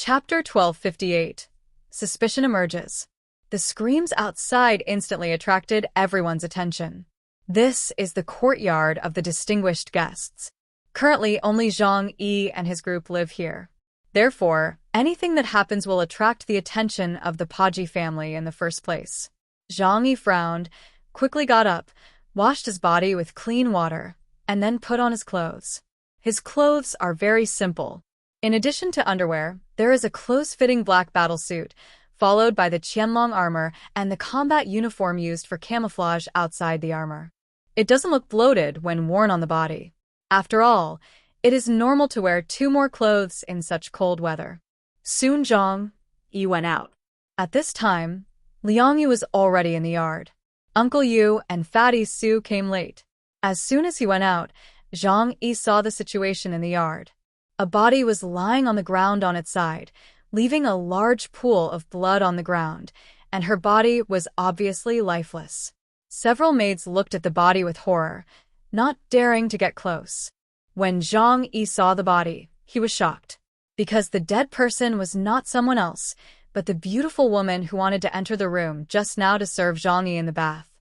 Chapter 1258. Suspicion emerges. The screams outside instantly attracted everyone's attention. This is the courtyard of the distinguished guests. Currently, only Zhang Yi and his group live here. Therefore, anything that happens will attract the attention of the Paji family in the first place. Zhang Yi frowned, quickly got up, washed his body with clean water, and then put on his clothes. His clothes are very simple. In addition to underwear, there is a close-fitting black battlesuit, followed by the Qinling armor and the combat uniform used for camouflage outside the armor. It doesn't look bloated when worn on the body. After all, it is normal to wear 2 more clothes in such cold weather. Soon Zhang Yi went out. At this time, Liang Yu was already in the yard. Uncle Yu and Fatty Su came late. As soon as he went out, Zhang Yi saw the situation in the yard. A body was lying on the ground on its side, leaving a large pool of blood on the ground, and her body was obviously lifeless. Several maids looked at the body with horror, not daring to get close. When Zhang Yi saw the body, he was shocked, because the dead person was not someone else, but the beautiful woman who wanted to enter the room just now to serve Zhang Yi in the bath.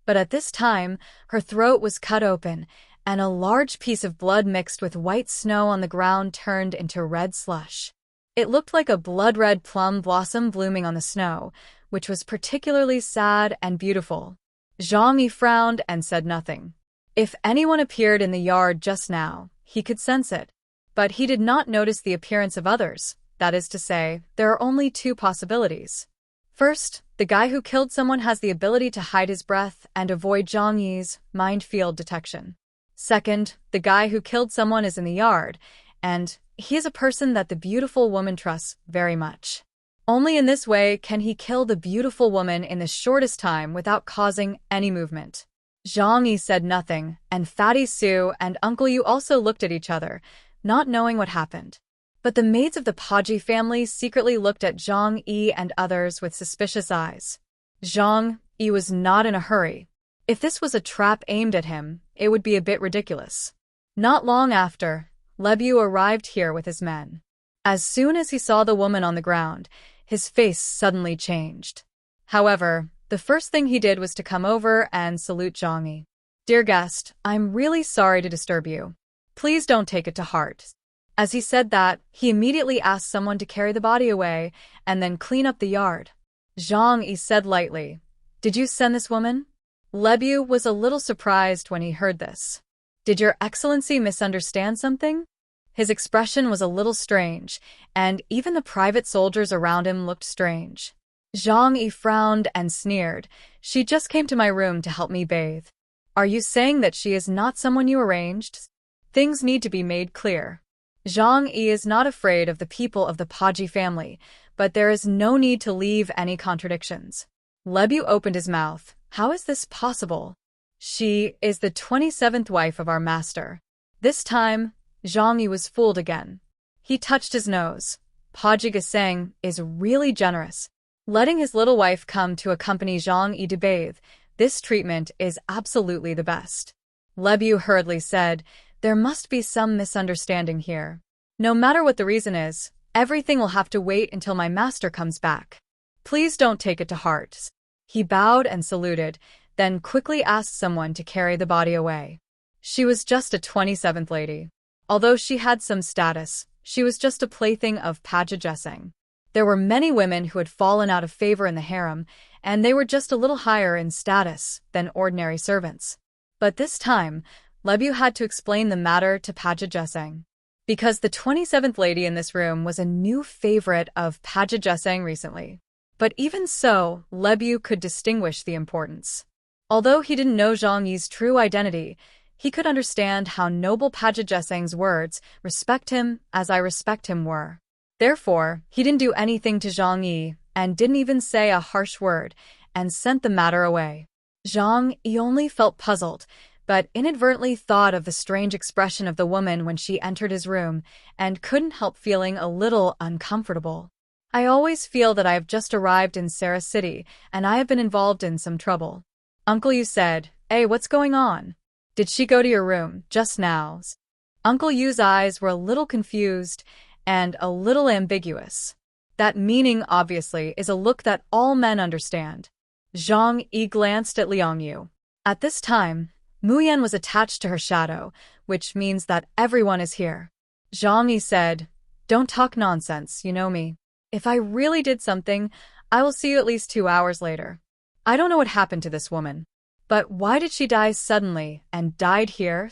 But at this time, her throat was cut open, and a large piece of blood mixed with white snow on the ground turned into red slush. It looked like a blood-red plum blossom blooming on the snow, which was particularly sad and beautiful. Zhang Yi frowned and said nothing. If anyone appeared in the yard just now, he could sense it. But he did not notice the appearance of others. That is to say, there are only 2 possibilities. First, the guy who killed someone has the ability to hide his breath and avoid Zhang Yi's mind field detection. Second, the guy who killed someone is in the yard, and he is a person that the beautiful woman trusts very much. Only in this way can he kill the beautiful woman in the shortest time without causing any movement. Zhang Yi said nothing, and Fatty Su and Uncle Yu also looked at each other, not knowing what happened. But the maids of the Paji family secretly looked at Zhang Yi and others with suspicious eyes. Zhang Yi was not in a hurry. If this was a trap aimed at him, it would be a bit ridiculous. Not long after, Lebu arrived here with his men. As soon as he saw the woman on the ground, his face suddenly changed. However, the first thing he did was to come over and salute Zhang Yi. "Dear guest, I'm really sorry to disturb you. Please don't take it to heart." As he said that, he immediately asked someone to carry the body away and then clean up the yard. Zhang Yi said lightly, "Did you send this woman?" Lebu was a little surprised when he heard this. "Did your excellency misunderstand something?" His expression was a little strange, and even the private soldiers around him looked strange. Zhang Yi frowned and sneered. "She just came to my room to help me bathe. Are you saying that she is not someone you arranged? Things need to be made clear." Zhang Yi is not afraid of the people of the Paji family, but there is no need to leave any contradictions. Lebu opened his mouth. "How is this possible? She is the 27th wife of our master." This time, Zhang Yi was fooled again. He touched his nose. Paji Gaseng is really generous. Letting his little wife come to accompany Zhang Yi to bathe, this treatment is absolutely the best. Lebu hurriedly said, "There must be some misunderstanding here. No matter what the reason is, everything will have to wait until my master comes back. Please don't take it to heart." He bowed and saluted, then quickly asked someone to carry the body away. She was just a 27th lady. Although she had some status, she was just a plaything of Paja Jeseng. There were many women who had fallen out of favor in the harem, and they were just a little higher in status than ordinary servants. But this time, Lebu had to explain the matter to Paja Jeseng. Because the 27th lady in this room was a new favorite of Paja Jeseng recently. But even so, Lebu could distinguish the importance. Although he didn't know Zhang Yi's true identity, he could understand how noble Paja Jeseng's words, "respect him as I respect him," were. Therefore, he didn't do anything to Zhang Yi, and didn't even say a harsh word, and sent the matter away. Zhang Yi only felt puzzled, but inadvertently thought of the strange expression of the woman when she entered his room, and couldn't help feeling a little uncomfortable. "I always feel that I have just arrived in Sarah City, and I have been involved in some trouble." Uncle Yu said, "Hey, what's going on? Did she go to your room just now?" Uncle Yu's eyes were a little confused, and a little ambiguous. That meaning, obviously, is a look that all men understand. Zhang Yi glanced at Liang Yu. At this time, Mu Yan was attached to her shadow, which means that everyone is here. Zhang Yi said, "Don't talk nonsense, you know me. If I really did something, I will see you at least 2 hours later. I don't know what happened to this woman. But why did she die suddenly and died here?"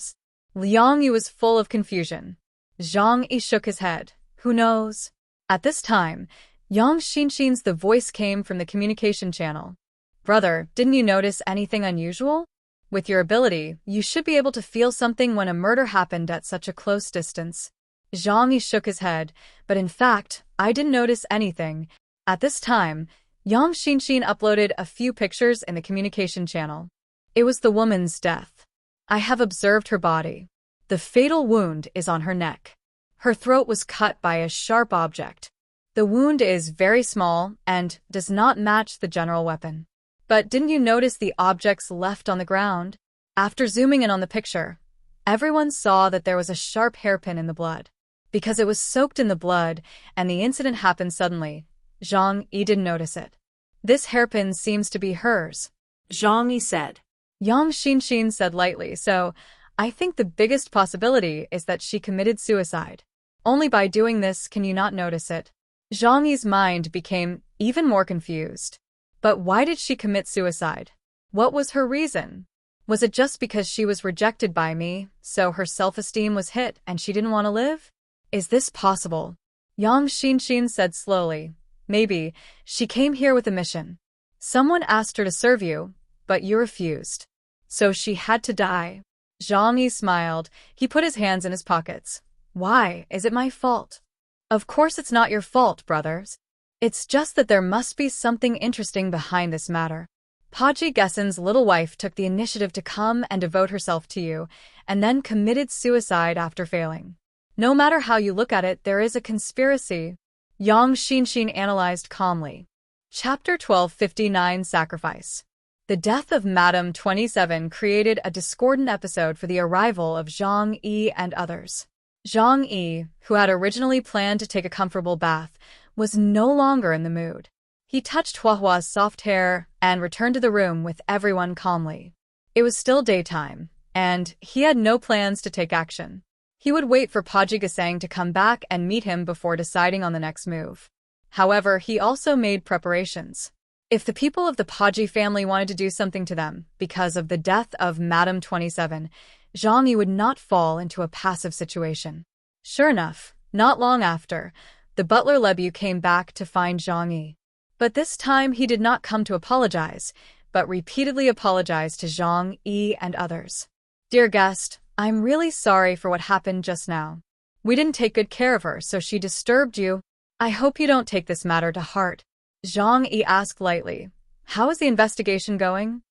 Liang Yu was full of confusion. Zhang Yi shook his head. Who knows? At this time, Yang Xinxin's the voice came from the communication channel. Brother, didn't you notice anything unusual? With your ability, you should be able to feel something when a murder happened at such a close distance. Zhang Yi shook his head, but in fact, I didn't notice anything. At this time, Yang Xinxin uploaded a few pictures in the communication channel. It was the woman's death. I have observed her body. The fatal wound is on her neck. Her throat was cut by a sharp object. The wound is very small and does not match the general weapon. But didn't you notice the objects left on the ground? After zooming in on the picture, everyone saw that there was a sharp hairpin in the blood. Because it was soaked in the blood and the incident happened suddenly, Zhang Yi didn't notice it. This hairpin seems to be hers, Zhang Yi said. Yang Xinxin said lightly, so I think the biggest possibility is that she committed suicide. Only by doing this can you not notice it. Zhang Yi's mind became even more confused. But why did she commit suicide? What was her reason? Was it just because she was rejected by me, so her self-esteem was hit and she didn't want to live? Is this possible? Yang Xinxin said slowly. Maybe she came here with a mission. Someone asked her to serve you, but you refused. So she had to die. Zhang Yi smiled. He put his hands in his pockets. Why is it my fault? Of course it's not your fault, brothers. It's just that there must be something interesting behind this matter. Paji Gessen's little wife took the initiative to come and devote herself to you, and then committed suicide after failing. No matter how you look at it, there is a conspiracy. Yang Xinxin analyzed calmly. Chapter 1259 Sacrifice. The death of Madame 27 created a discordant episode for the arrival of Zhang Yi and others. Zhang Yi, who had originally planned to take a comfortable bath, was no longer in the mood. He touched Huahua's soft hair and returned to the room with everyone calmly. It was still daytime, and he had no plans to take action. He would wait for Paji Gesang to come back and meet him before deciding on the next move. However, he also made preparations. If the people of the Paji family wanted to do something to them because of the death of Madame 27, Zhang Yi would not fall into a passive situation. Sure enough, not long after, the butler Lebu came back to find Zhang Yi. But this time he did not come to apologize, but repeatedly apologized to Zhang Yi and others. Dear guest, I'm really sorry for what happened just now. We didn't take good care of her, so she disturbed you. I hope you don't take this matter to heart. Zhang Yi asked lightly. How is the investigation going?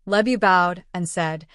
Lebu bowed and said,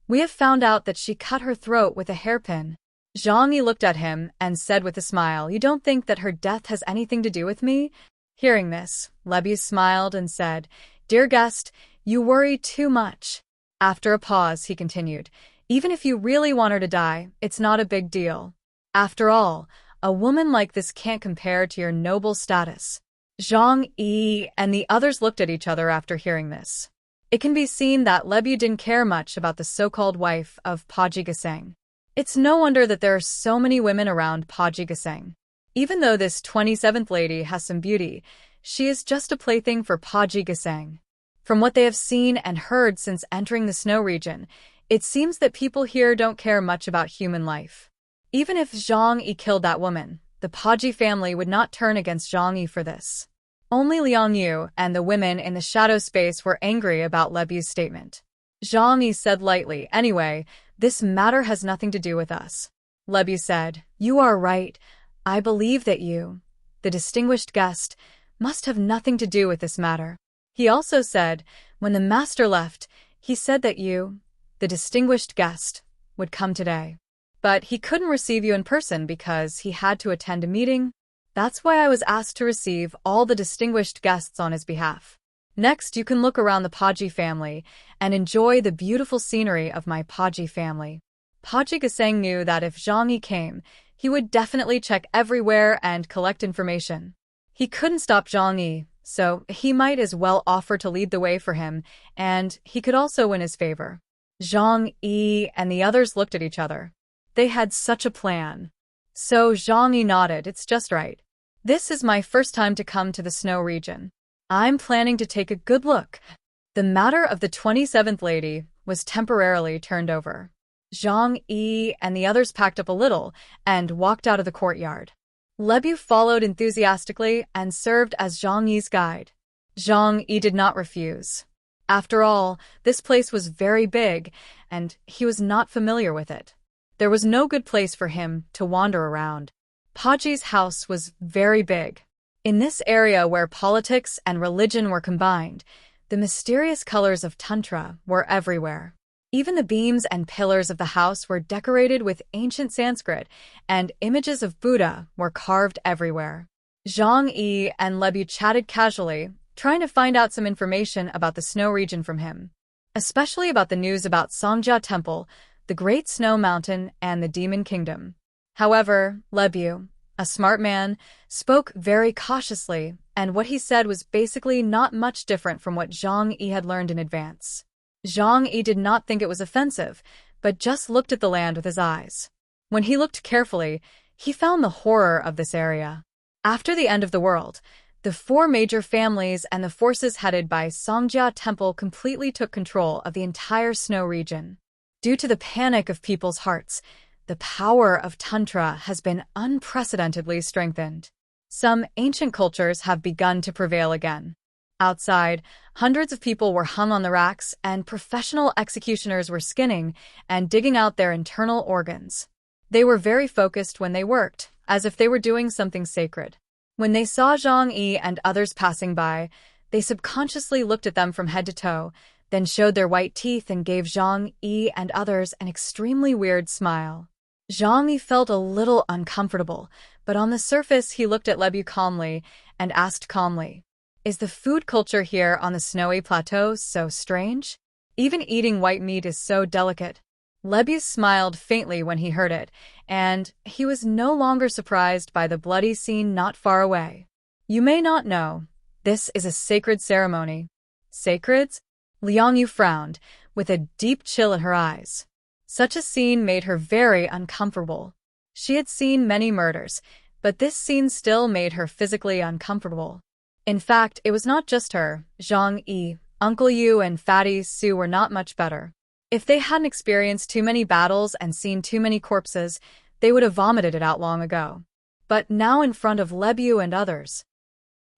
We have found out that she cut her throat with a hairpin. Zhang Yi looked at him and said with a smile, You don't think that her death has anything to do with me? Hearing this, Lebu smiled and said, Dear guest, you worry too much. After a pause, he continued, Even if you really want her to die, it's not a big deal. After all, a woman like this can't compare to your noble status. Zhang Yi and the others looked at each other after hearing this. It can be seen that Lebu didn't care much about the so-called wife of Paji Gesang. It's no wonder that there are so many women around Paji Gesang. Even though this 27th lady has some beauty, she is just a plaything for Paji Gesang. From what they have seen and heard since entering the snow region, it seems that people here don't care much about human life. Even if Zhang Yi killed that woman, the Paji family would not turn against Zhang Yi for this. Only Liang Yu and the women in the shadow space were angry about Lebu's statement. Zhang Yi said lightly, Anyway, this matter has nothing to do with us. Lebu said, You are right. I believe that you, the distinguished guest, must have nothing to do with this matter. He also said, When the master left, he said that you, the distinguished guest, would come today. But he couldn't receive you in person because he had to attend a meeting. That's why I was asked to receive all the distinguished guests on his behalf. Next, you can look around the Paji family and enjoy the beautiful scenery of my Paji family. Paji Gesang knew that if Zhang Yi came, He would definitely check everywhere and collect information. He couldn't stop Zhang Yi, so he might as well offer to lead the way for him, and he could also win his favor. Zhang Yi and the others looked at each other. They had such a plan. So Zhang Yi nodded. It's just right. This is my first time to come to the snow region. I'm planning to take a good look. The matter of the 27th lady was temporarily turned over. Zhang Yi and the others packed up a little and walked out of the courtyard. Lebu followed enthusiastically and served as Zhang Yi's guide. Zhang Yi did not refuse. After all, this place was very big, and he was not familiar with it. There was no good place for him to wander around. Paji's house was very big. In this area where politics and religion were combined, the mysterious colors of Tantra were everywhere. Even the beams and pillars of the house were decorated with ancient Sanskrit, and images of Buddha were carved everywhere. Zhang Yi and Lebu chatted casually, trying to find out some information about the snow region from him, especially about the news about Songjia Temple, the Great Snow Mountain, and the Demon Kingdom. However, Lebu, a smart man, spoke very cautiously, and what he said was basically not much different from what Zhang Yi had learned in advance. Zhang Yi did not think it was offensive, but just looked at the land with his eyes. When he looked carefully, he found the horror of this area. After the end of the world, the 4 major families and the forces headed by Songjia Temple completely took control of the entire snow region. Due to the panic of people's hearts, the power of Tantra has been unprecedentedly strengthened. Some ancient cultures have begun to prevail again. Outside, hundreds of people were hung on the racks, and professional executioners were skinning and digging out their internal organs. They were very focused when they worked, as if they were doing something sacred. When they saw Zhang Yi and others passing by, they subconsciously looked at them from head to toe, then showed their white teeth and gave Zhang Yi and others an extremely weird smile. Zhang Yi felt a little uncomfortable, but on the surface he looked at Lebu calmly and asked calmly, "Is the food culture here on the snowy plateau so strange? Even eating white meat is so delicate." Lebu smiled faintly when he heard it, and he was no longer surprised by the bloody scene not far away. "You may not know, this is a sacred ceremony." "Sacreds?" Liang Yu frowned, with a deep chill in her eyes. Such a scene made her very uncomfortable. She had seen many murders, but this scene still made her physically uncomfortable. In fact, it was not just her. Zhang Yi, Uncle Yu, and Fatty Su were not much better. If they hadn't experienced too many battles and seen too many corpses, they would have vomited it out long ago. But now in front of Lebu and others,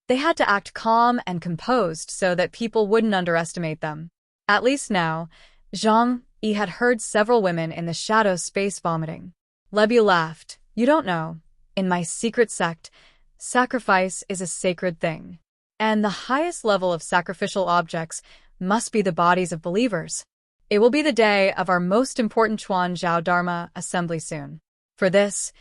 they had to act calm and composed so that people wouldn't underestimate them. At least now, Zhang Yi had heard several women in the shadow space vomiting. Lebu laughed. "You don't know. In my secret sect, sacrifice is a sacred thing. And the highest level of sacrificial objects must be the bodies of believers. It will be the day of our most important Chuan Zhao Dharma assembly soon. For this,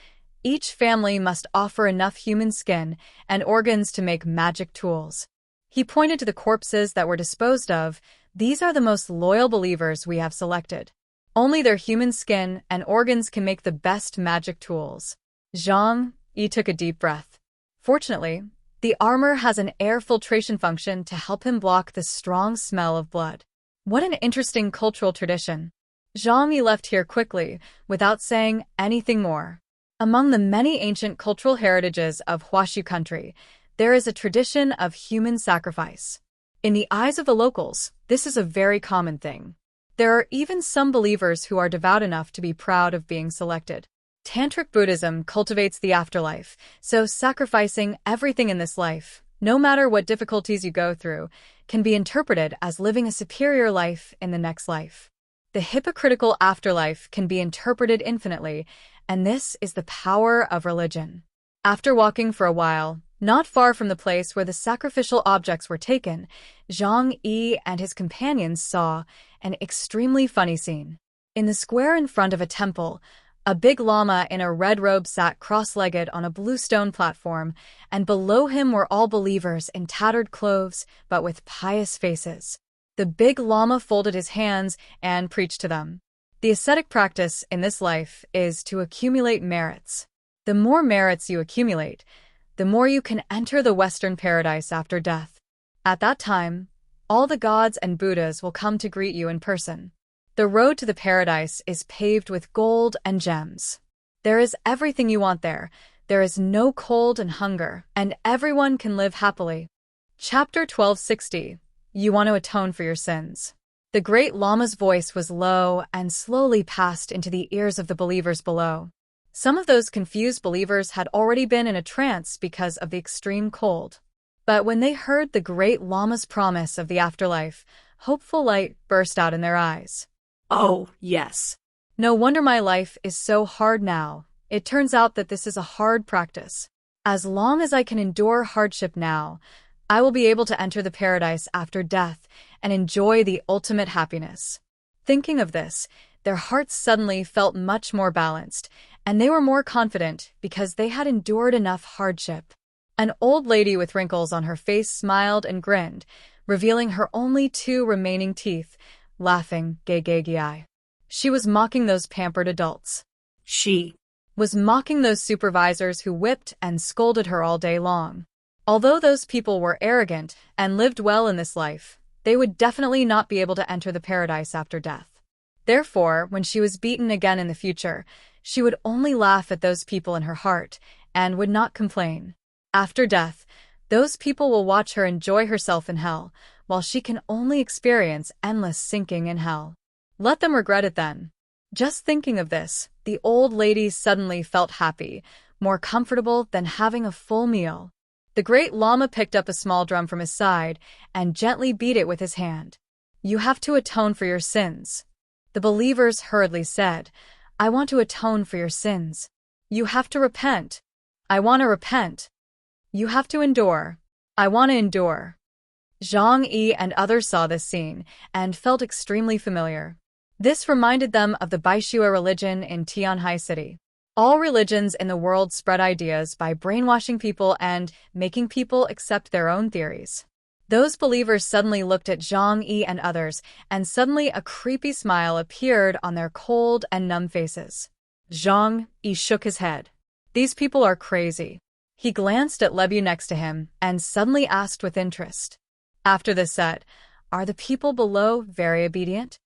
each family must offer enough human skin and organs to make magic tools." He pointed to the corpses that were disposed of. "These are the most loyal believers we have selected. Only their human skin and organs can make the best magic tools." Zhang Yi took a deep breath. Fortunately, the armor has an air filtration function to help him block the strong smell of blood. What an interesting cultural tradition. Zhang Yi left here quickly, without saying anything more. Among the many ancient cultural heritages of Huashu country, there is a tradition of human sacrifice. In the eyes of the locals, this is a very common thing. There are even some believers who are devout enough to be proud of being selected. Tantric Buddhism cultivates the afterlife, so sacrificing everything in this life, no matter what difficulties you go through, can be interpreted as living a superior life in the next life. The hypocritical afterlife can be interpreted infinitely, and this is the power of religion. After walking for a while, not far from the place where the sacrificial objects were taken, Zhang Yi and his companions saw an extremely funny scene. In the square in front of a temple, a big lama in a red robe sat cross-legged on a blue stone platform, and below him were all believers in tattered clothes, but with pious faces. The big lama folded his hands and preached to them. The ascetic practice in this life is to accumulate merits. The more merits you accumulate, the more you can enter the Western paradise after death. At that time, all the gods and Buddhas will come to greet you in person. The road to the paradise is paved with gold and gems. There is everything you want there. There is no cold and hunger, and everyone can live happily. Chapter 1260. You want to atone for your sins. The great Lama's voice was low and slowly passed into the ears of the believers below. Some of those confused believers had already been in a trance because of the extreme cold. But when they heard the great Lama's promise of the afterlife, hopeful light burst out in their eyes. Oh, yes. No wonder my life is so hard now. It turns out that this is a hard practice. As long as I can endure hardship now, I will be able to enter the paradise after death and enjoy the ultimate happiness. Thinking of this, their hearts suddenly felt much more balanced, and they were more confident because they had endured enough hardship. An old lady with wrinkles on her face smiled and grinned, revealing her only 2 remaining teeth, laughing gay. She was mocking those pampered adults. She was mocking those supervisors who whipped and scolded her all day long. Although those people were arrogant and lived well in this life, they would definitely not be able to enter the paradise after death. Therefore, when she was beaten again in the future, she would only laugh at those people in her heart and would not complain. After death, those people will watch her enjoy herself in hell, while she can only experience endless sinking in hell. Let them regret it then. Just thinking of this, the old lady suddenly felt happy, more comfortable than having a full meal. The great Lama picked up a small drum from his side and gently beat it with his hand. You have to atone for your sins. The believers hurriedly said, I want to atone for your sins. You have to repent. I want to repent. You have to endure. I want to endure. Zhang Yi and others saw this scene and felt extremely familiar. This reminded them of the Baishua religion in Tianhai City. All religions in the world spread ideas by brainwashing people and making people accept their own theories. Those believers suddenly looked at Zhang Yi and others, and suddenly a creepy smile appeared on their cold and numb faces. Zhang Yi shook his head. These people are crazy. He glanced at Lebu next to him and suddenly asked with interest. After this said, are the people below very obedient?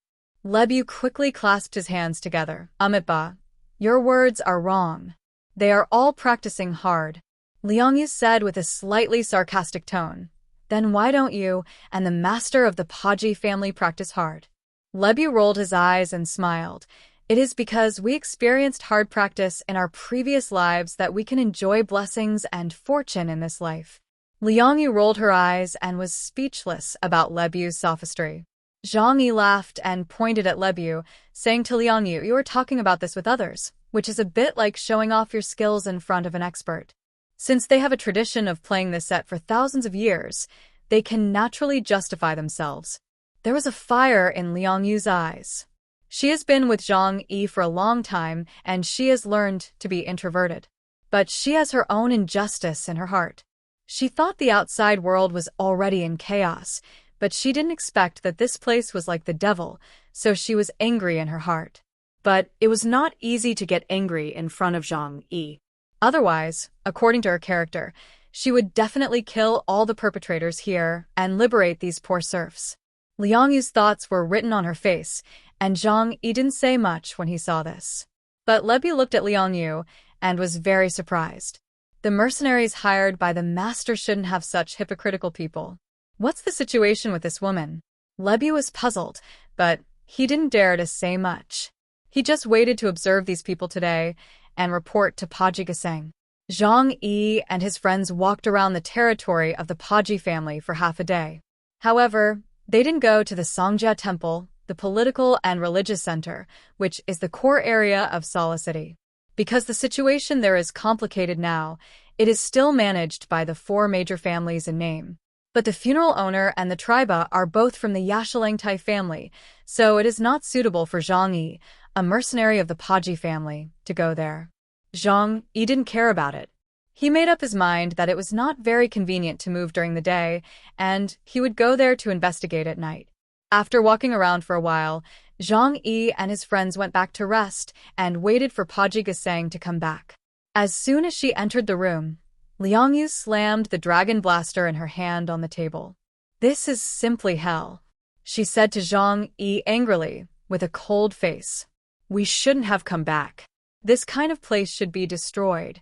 Lebu quickly clasped his hands together. Amitba, your words are wrong. They are all practicing hard. Liangyu said with a slightly sarcastic tone. Then why don't you and the master of the Paji family practice hard? Lebu rolled his eyes and smiled. It is because we experienced hard practice in our previous lives that we can enjoy blessings and fortune in this life. Liangyu rolled her eyes and was speechless about Lebu's sophistry. Zhang Yi laughed and pointed at Lebu, saying to Liangyu, you are talking about this with others, which is a bit like showing off your skills in front of an expert. Since they have a tradition of playing this set for thousands of years, they can naturally justify themselves. There was a fire in Liangyu's eyes. She has been with Zhang Yi for a long time, and she has learned to be introverted. But she has her own injustice in her heart. She thought the outside world was already in chaos, but she didn't expect that this place was like the devil, so she was angry in her heart. But it was not easy to get angry in front of Zhang Yi. Otherwise, according to her character, she would definitely kill all the perpetrators here and liberate these poor serfs. Liangyu's thoughts were written on her face, and Zhang Yi didn't say much when he saw this. But Lebu looked at Liangyu and was very surprised. The mercenaries hired by the master shouldn't have such hypocritical people. What's the situation with this woman? Lebu was puzzled, but he didn't dare to say much. He just waited to observe these people today and report to Paji Geseng. Zhang Yi and his friends walked around the territory of the Paji family for half a day. However, they didn't go to the Songjia Temple, the political and religious center, which is the core area of Sala City. Because the situation there is complicated now, it is still managed by the 4 major families in name. But the funeral owner and the tribe are both from the Yashalangtai family, so it is not suitable for Zhang Yi, a mercenary of the Paji family, to go there. Zhang Yi didn't care about it. He made up his mind that it was not very convenient to move during the day, and he would go there to investigate at night. After walking around for a while, Zhang Yi and his friends went back to rest and waited for Paji Geseng to come back. As soon as she entered the room, Liangyu slammed the dragon blaster in her hand on the table. "This is simply hell," she said to Zhang Yi angrily, with a cold face. "We shouldn't have come back. This kind of place should be destroyed."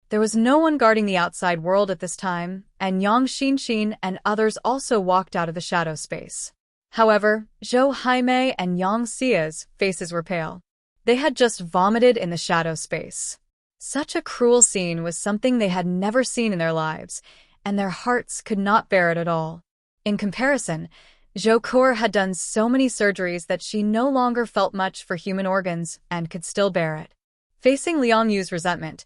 There was no one guarding the outside world at this time, and Yang Xinxin and others also walked out of the shadow space. However, Zhou Haimei and Yang Xia's faces were pale. They had just vomited in the shadow space. Such a cruel scene was something they had never seen in their lives, and their hearts could not bear it at all. In comparison, Zhou Kur had done so many surgeries that she no longer felt much for human organs and could still bear it. Facing Liang Yu's resentment,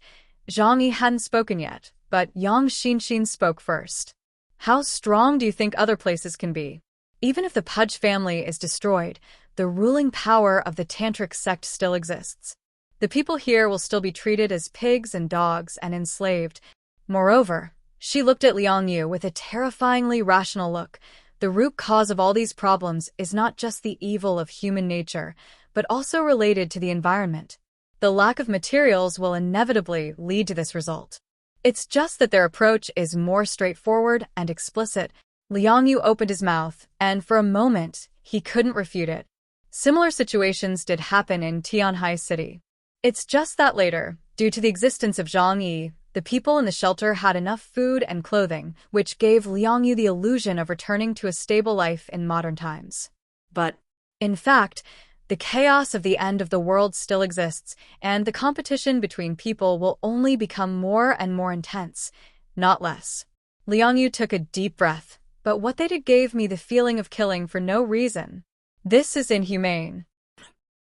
Zhang Yi hadn't spoken yet, but Yang Xinxin spoke first. "How strong do you think other places can be? Even if the Pudge family is destroyed, the ruling power of the Tantric sect still exists. The people here will still be treated as pigs and dogs and enslaved." Moreover, she looked at Liang Yu with a terrifyingly rational look. The root cause of all these problems is not just the evil of human nature, but also related to the environment. The lack of materials will inevitably lead to this result. It's just that their approach is more straightforward and explicit. Liang Yu opened his mouth, and for a moment, he couldn't refute it. Similar situations did happen in Tianhai City. It's just that later, due to the existence of Zhang Yi, the people in the shelter had enough food and clothing, which gave Liang Yu the illusion of returning to a stable life in modern times. But, in fact, the chaos of the end of the world still exists, and the competition between people will only become more and more intense, not less. Liang Yu took a deep breath, but what they did gave me the feeling of killing for no reason. This is inhumane.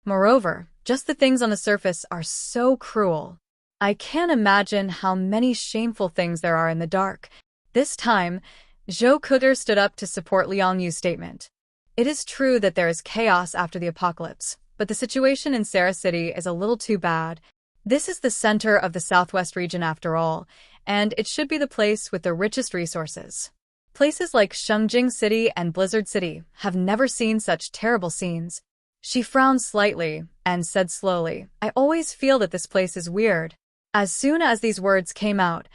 Moreover, just the things on the surface are so cruel. I can't imagine how many shameful things there are in the dark. This time, Zhou Kuger stood up to support Liang Yu's statement. It is true that there is chaos after the apocalypse, but the situation in Sarah City is a little too bad. This is the center of the southwest region after all, and it should be the place with the richest resources. Places like Shengjing City and Blizzard City have never seen such terrible scenes. She frowned slightly and said slowly, "I always feel that this place is weird." As soon as these words came out,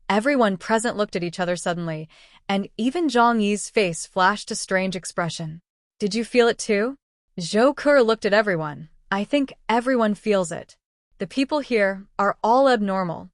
everyone present looked at each other suddenly, and even Zhang Yi's face flashed a strange expression. "Did you feel it too?" Zhou Kur looked at everyone. "I think everyone feels it. The people here are all abnormal."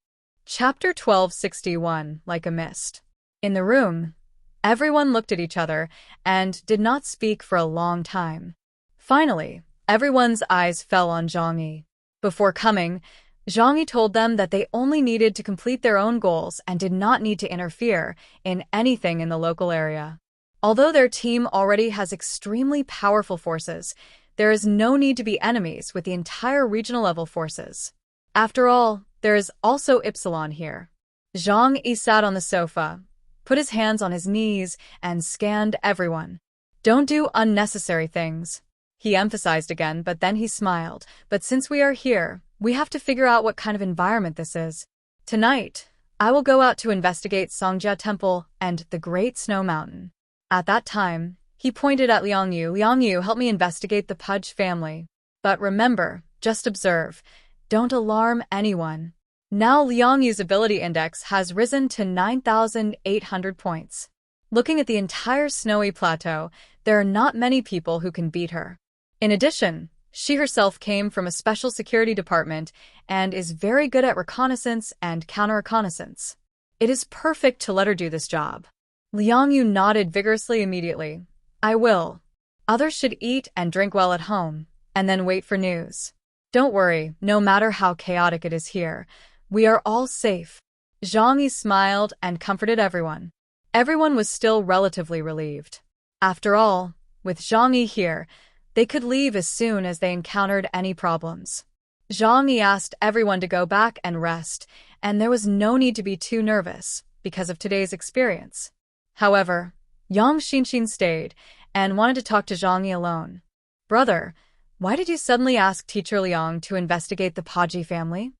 Chapter 1261, Like a Mist. In the room, everyone looked at each other and did not speak for a long time. Finally, everyone's eyes fell on Zhang Yi. Before coming, Zhang Yi told them that they only needed to complete their own goals and did not need to interfere in anything in the local area. Although their team already has extremely powerful forces, there is no need to be enemies with the entire regional level forces. After all, there is also Ypsilon here. Zhang Yi sat on the sofa, put his hands on his knees, and scanned everyone. "Don't do unnecessary things," he emphasized again, but then he smiled. "But since we are here, we have to figure out what kind of environment this is. Tonight, I will go out to investigate Songjia Temple and the Great Snow Mountain." At that time, he pointed at Liang Yu. "Liang Yu, help me investigate the Pudge family. But remember, just observe. Don't alarm anyone." Now Liang Yu's ability index has risen to 9,800 points. Looking at the entire snowy plateau, there are not many people who can beat her. In addition, she herself came from a special security department and is very good at reconnaissance and counter-reconnaissance. It is perfect to let her do this job. Liang Yu nodded vigorously immediately. "I will. Others should eat and drink well at home, and then wait for news. Don't worry, no matter how chaotic it is here, we are all safe." Zhang Yi smiled and comforted everyone. Everyone was still relatively relieved. After all, with Zhang Yi here, they could leave as soon as they encountered any problems. Zhang Yi asked everyone to go back and rest, and there was no need to be too nervous because of today's experience. However, Yang Xinxin stayed and wanted to talk to Zhang Yi alone. "Brother, why did you suddenly ask Teacher Liang to investigate the Paji family?"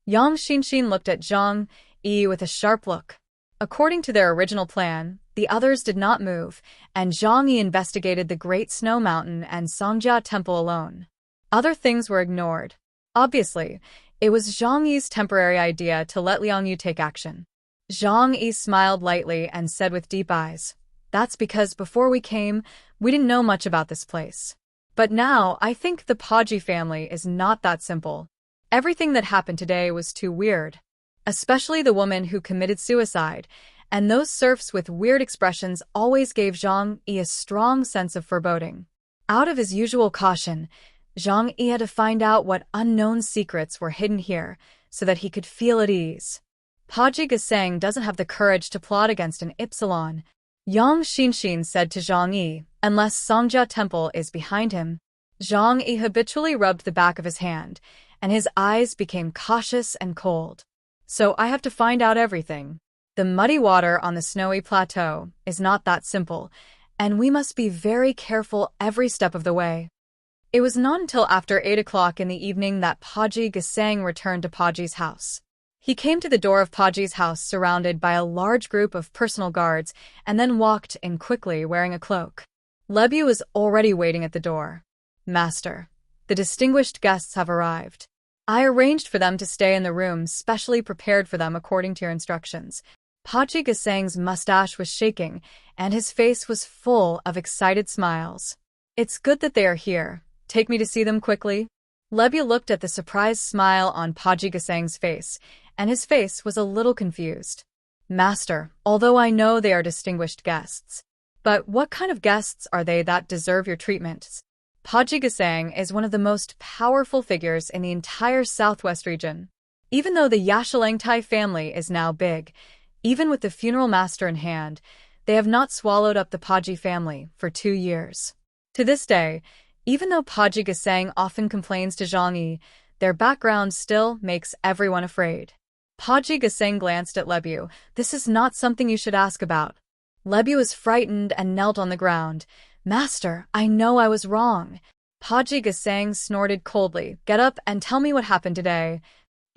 Yang Xinxin looked at Zhang Yi with a sharp look. According to their original plan, the others did not move, and Zhang Yi investigated the Great Snow Mountain and Songjia Temple alone. Other things were ignored. Obviously, It was Zhang Yi's temporary idea to let Liang Yu take action. Zhang Yi smiled lightly and said with deep eyes, "That's because before we came, we didn't know much about this place. But now, I think the Paji family is not that simple. Everything that happened today was too weird. Especially the woman who committed suicide, and those serfs with weird expressions always gave Zhang Yi a strong sense of foreboding. Out of his usual caution, Zhang Yi had to find out what unknown secrets were hidden here so that he could feel at ease. Paji Gesang doesn't have the courage to plot against an Ypsilon," Yang Xinxin said to Zhang Yi, "unless Songjia Temple is behind him." Zhang Yi habitually rubbed the back of his hand, and his eyes became cautious and cold. "So I have to find out everything. The muddy water on the snowy plateau is not that simple, and we must be very careful every step of the way." It was not until after 8 o'clock in the evening that Paji Gesang returned to Paji's house. He came to the door of Paji's house surrounded by a large group of personal guards and then walked in quickly wearing a cloak. Lebu was already waiting at the door. "Master, the distinguished guests have arrived. I arranged for them to stay in the room specially prepared for them according to your instructions." Paji Gesang's mustache was shaking, and his face was full of excited smiles. "It's good that they are here. Take me to see them quickly." Lebu looked at the surprised smile on Paji Gesang's face, and his face was a little confused. "Master, although I know they are distinguished guests, but what kind of guests are they that deserve your treatment?" Paji Gesang is one of the most powerful figures in the entire southwest region. Even though the Yashalangtai family is now big, even with the funeral master in hand, they have not swallowed up the Paji family for 2 years. To this day, even though Paji Gesang often complains to Zhang Yi, their background still makes everyone afraid. Paji Gesang glanced at Lebu. "This is not something you should ask about." Lebu was frightened and knelt on the ground. "Master, I know I was wrong." Paji Gesang snorted coldly. "Get up and tell me what happened today."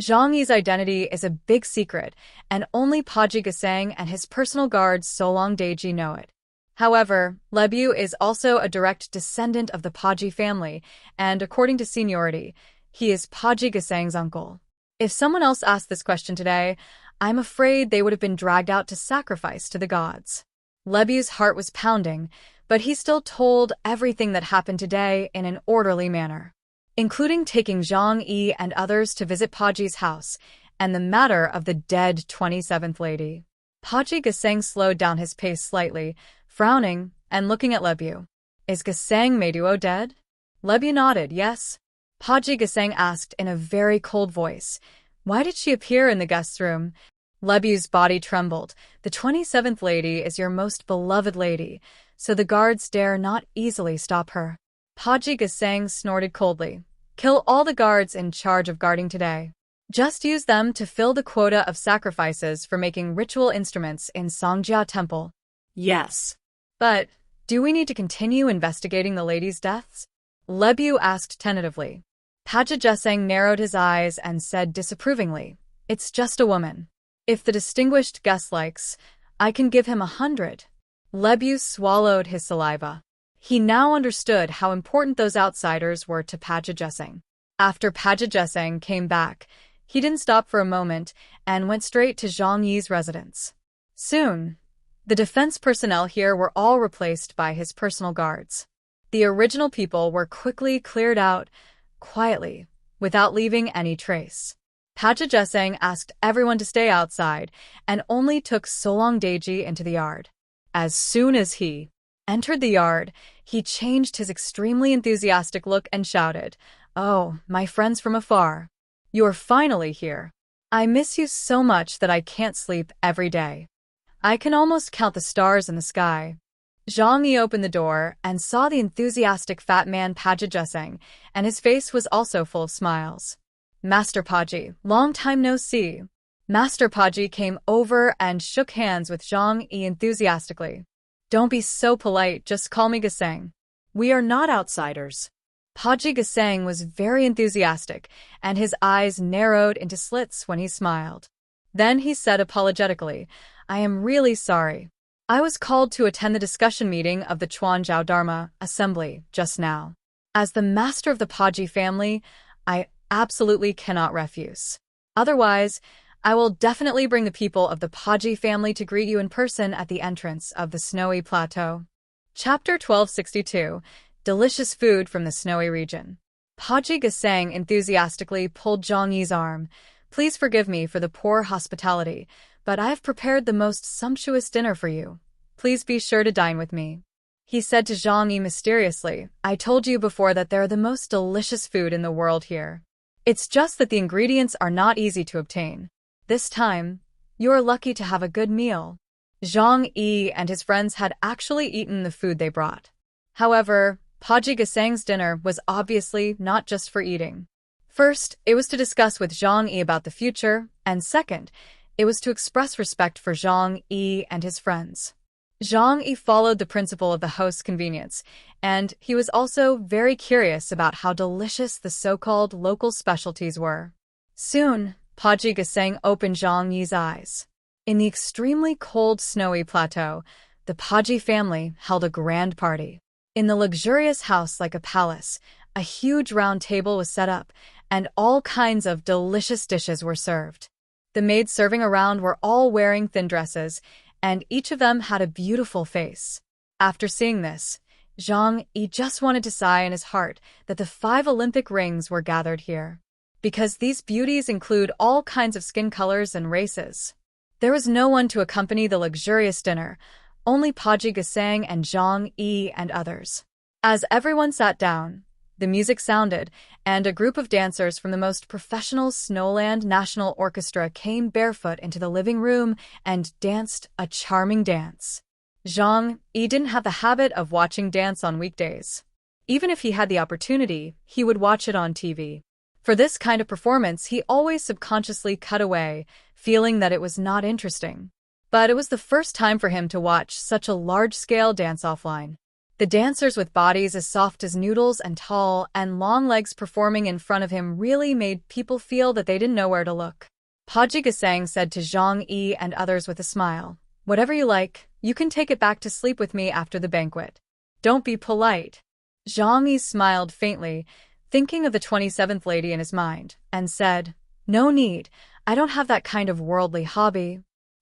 Zhang Yi's identity is a big secret, and only Paji Gesang and his personal guard Solong Deji know it. However, Lebu is also a direct descendant of the Paji family, and according to seniority, he is Paji Gesang's uncle. If someone else asked this question today, I'm afraid they would have been dragged out to sacrifice to the gods. Lebu's heart was pounding, but he still told everything that happened today in an orderly manner, including taking Zhang Yi and others to visit Paji's house, and the matter of the dead 27th lady. Paji Gesang slowed down his pace slightly, frowning and looking at Lebu. "Is Gesang Meduo dead?" Lebu nodded, "Yes." Paji Gesang asked in a very cold voice, "Why did she appear in the guest's room?" Lebu's body trembled. "The 27th lady is your most beloved lady, so the guards dare not easily stop her." Paji Gesang snorted coldly. "Kill all the guards in charge of guarding today. Just use them to fill the quota of sacrifices for making ritual instruments in Songjia Temple." Yes. "But, do we need to continue investigating the ladies' deaths?" Lebu asked tentatively. Paji Gesang narrowed his eyes and said disapprovingly, "It's just a woman. If the distinguished guest likes, I can give him 100. Lebu swallowed his saliva. He now understood how important those outsiders were to Paji Gesang. After Paji Gesang came back, he didn't stop for a moment and went straight to Zhang Yi's residence. Soon, the defense personnel here were all replaced by his personal guards. The original people were quickly cleared out, quietly, without leaving any trace. Paji Gesang asked everyone to stay outside and only took Solong Deji into the yard. As soon as he entered the yard, he changed his extremely enthusiastic look and shouted, "Oh, my friends from afar. You're finally here. I miss you so much that I can't sleep every day. I can almost count the stars in the sky." Zhang Yi opened the door and saw the enthusiastic fat man Paji Gesang, and his face was also full of smiles. "Master Paji, long time no see." Master Paji came over and shook hands with Zhang Yi enthusiastically. "Don't be so polite, just call me Gesang. We are not outsiders." Paji Gesang was very enthusiastic, and his eyes narrowed into slits when he smiled. Then he said apologetically, "I am really sorry. I was called to attend the discussion meeting of the Chuanzhao Dharma Assembly just now. As the master of the Paji family, I absolutely cannot refuse. Otherwise, I will definitely bring the people of the Paji family to greet you in person at the entrance of the snowy plateau. Chapter 1262. Delicious Food from the Snowy Region. Paji Gasang enthusiastically pulled Zhang Yi's arm. Please forgive me for the poor hospitality, but I have prepared the most sumptuous dinner for you. Please be sure to dine with me. He said to Zhang Yi mysteriously, I told you before that there are the most delicious food in the world here. It's just that the ingredients are not easy to obtain. This time, you are lucky to have a good meal. Zhang Yi and his friends had actually eaten the food they brought. However, Paji Gasang's dinner was obviously not just for eating. First, it was to discuss with Zhang Yi about the future, and second, it was to express respect for Zhang Yi and his friends. Zhang Yi followed the principle of the host's convenience, and he was also very curious about how delicious the so-called local specialties were. Soon, Paji Gasang opened Zhang Yi's eyes. In the extremely cold, snowy plateau, the Paji family held a grand party. In the luxurious house like a palace, a huge round table was set up, and all kinds of delicious dishes were served. The maids serving around were all wearing thin dresses, and each of them had a beautiful face. After seeing this, Zhang Yi just wanted to sigh in his heart that the 5 Olympic rings were gathered here. Because these beauties include all kinds of skin colors and races. There was no one to accompany the luxurious dinner, only Paji Gasang and Zhang Yi and others. As everyone sat down, the music sounded, and a group of dancers from the most professional Snowland National Orchestra came barefoot into the living room and danced a charming dance. Zhang Yi didn't have the habit of watching dance on weekdays. Even if he had the opportunity, he would watch it on TV. For this kind of performance, he always subconsciously cut away, feeling that it was not interesting. But it was the first time for him to watch such a large-scale dance offline. The dancers with bodies as soft as noodles and tall and long legs performing in front of him really made people feel that they didn't know where to look. Paji Gasang said to Zhang Yi and others with a smile, Whatever you like, you can take it back to sleep with me after the banquet. Don't be polite. Zhang Yi smiled faintly, thinking of the 27th lady in his mind, and said, No need, I don't have that kind of worldly hobby.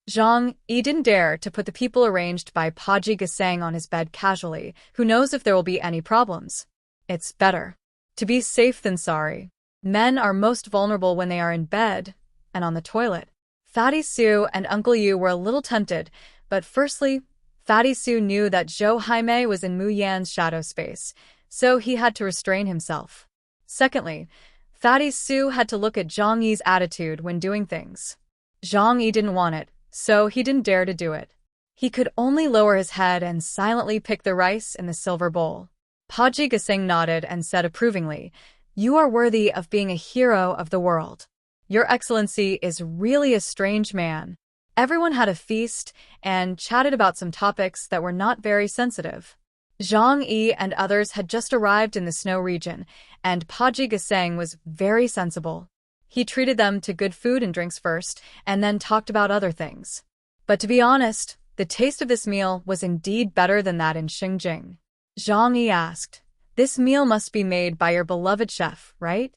Zhang Yi didn't dare to put the people arranged by Paji Gasang on his bed casually. Who knows if there will be any problems? It's better to be safe than sorry. Men are most vulnerable when they are in bed and on the toilet. Fatty Sue and Uncle Yu were a little tempted, but firstly, Fatty Sue knew that Zhou Haimei was in Mu Yan's shadow space, so he had to restrain himself. Secondly, Fatty Sue had to look at Zhang Yi's attitude when doing things. Zhang Yi didn't want it, so he didn't dare to do it. He could only lower his head and silently pick the rice in the silver bowl. Paji Gasang nodded and said approvingly, You are worthy of being a hero of the world. Your Excellency is really a strange man. Everyone had a feast and chatted about some topics that were not very sensitive. Zhang Yi and others had just arrived in the snow region, and Paji Gasang was very sensible. He treated them to good food and drinks first, and then talked about other things. But to be honest, the taste of this meal was indeed better than that in Xinjiang. Zhang Yi asked, This meal must be made by your beloved chef, right?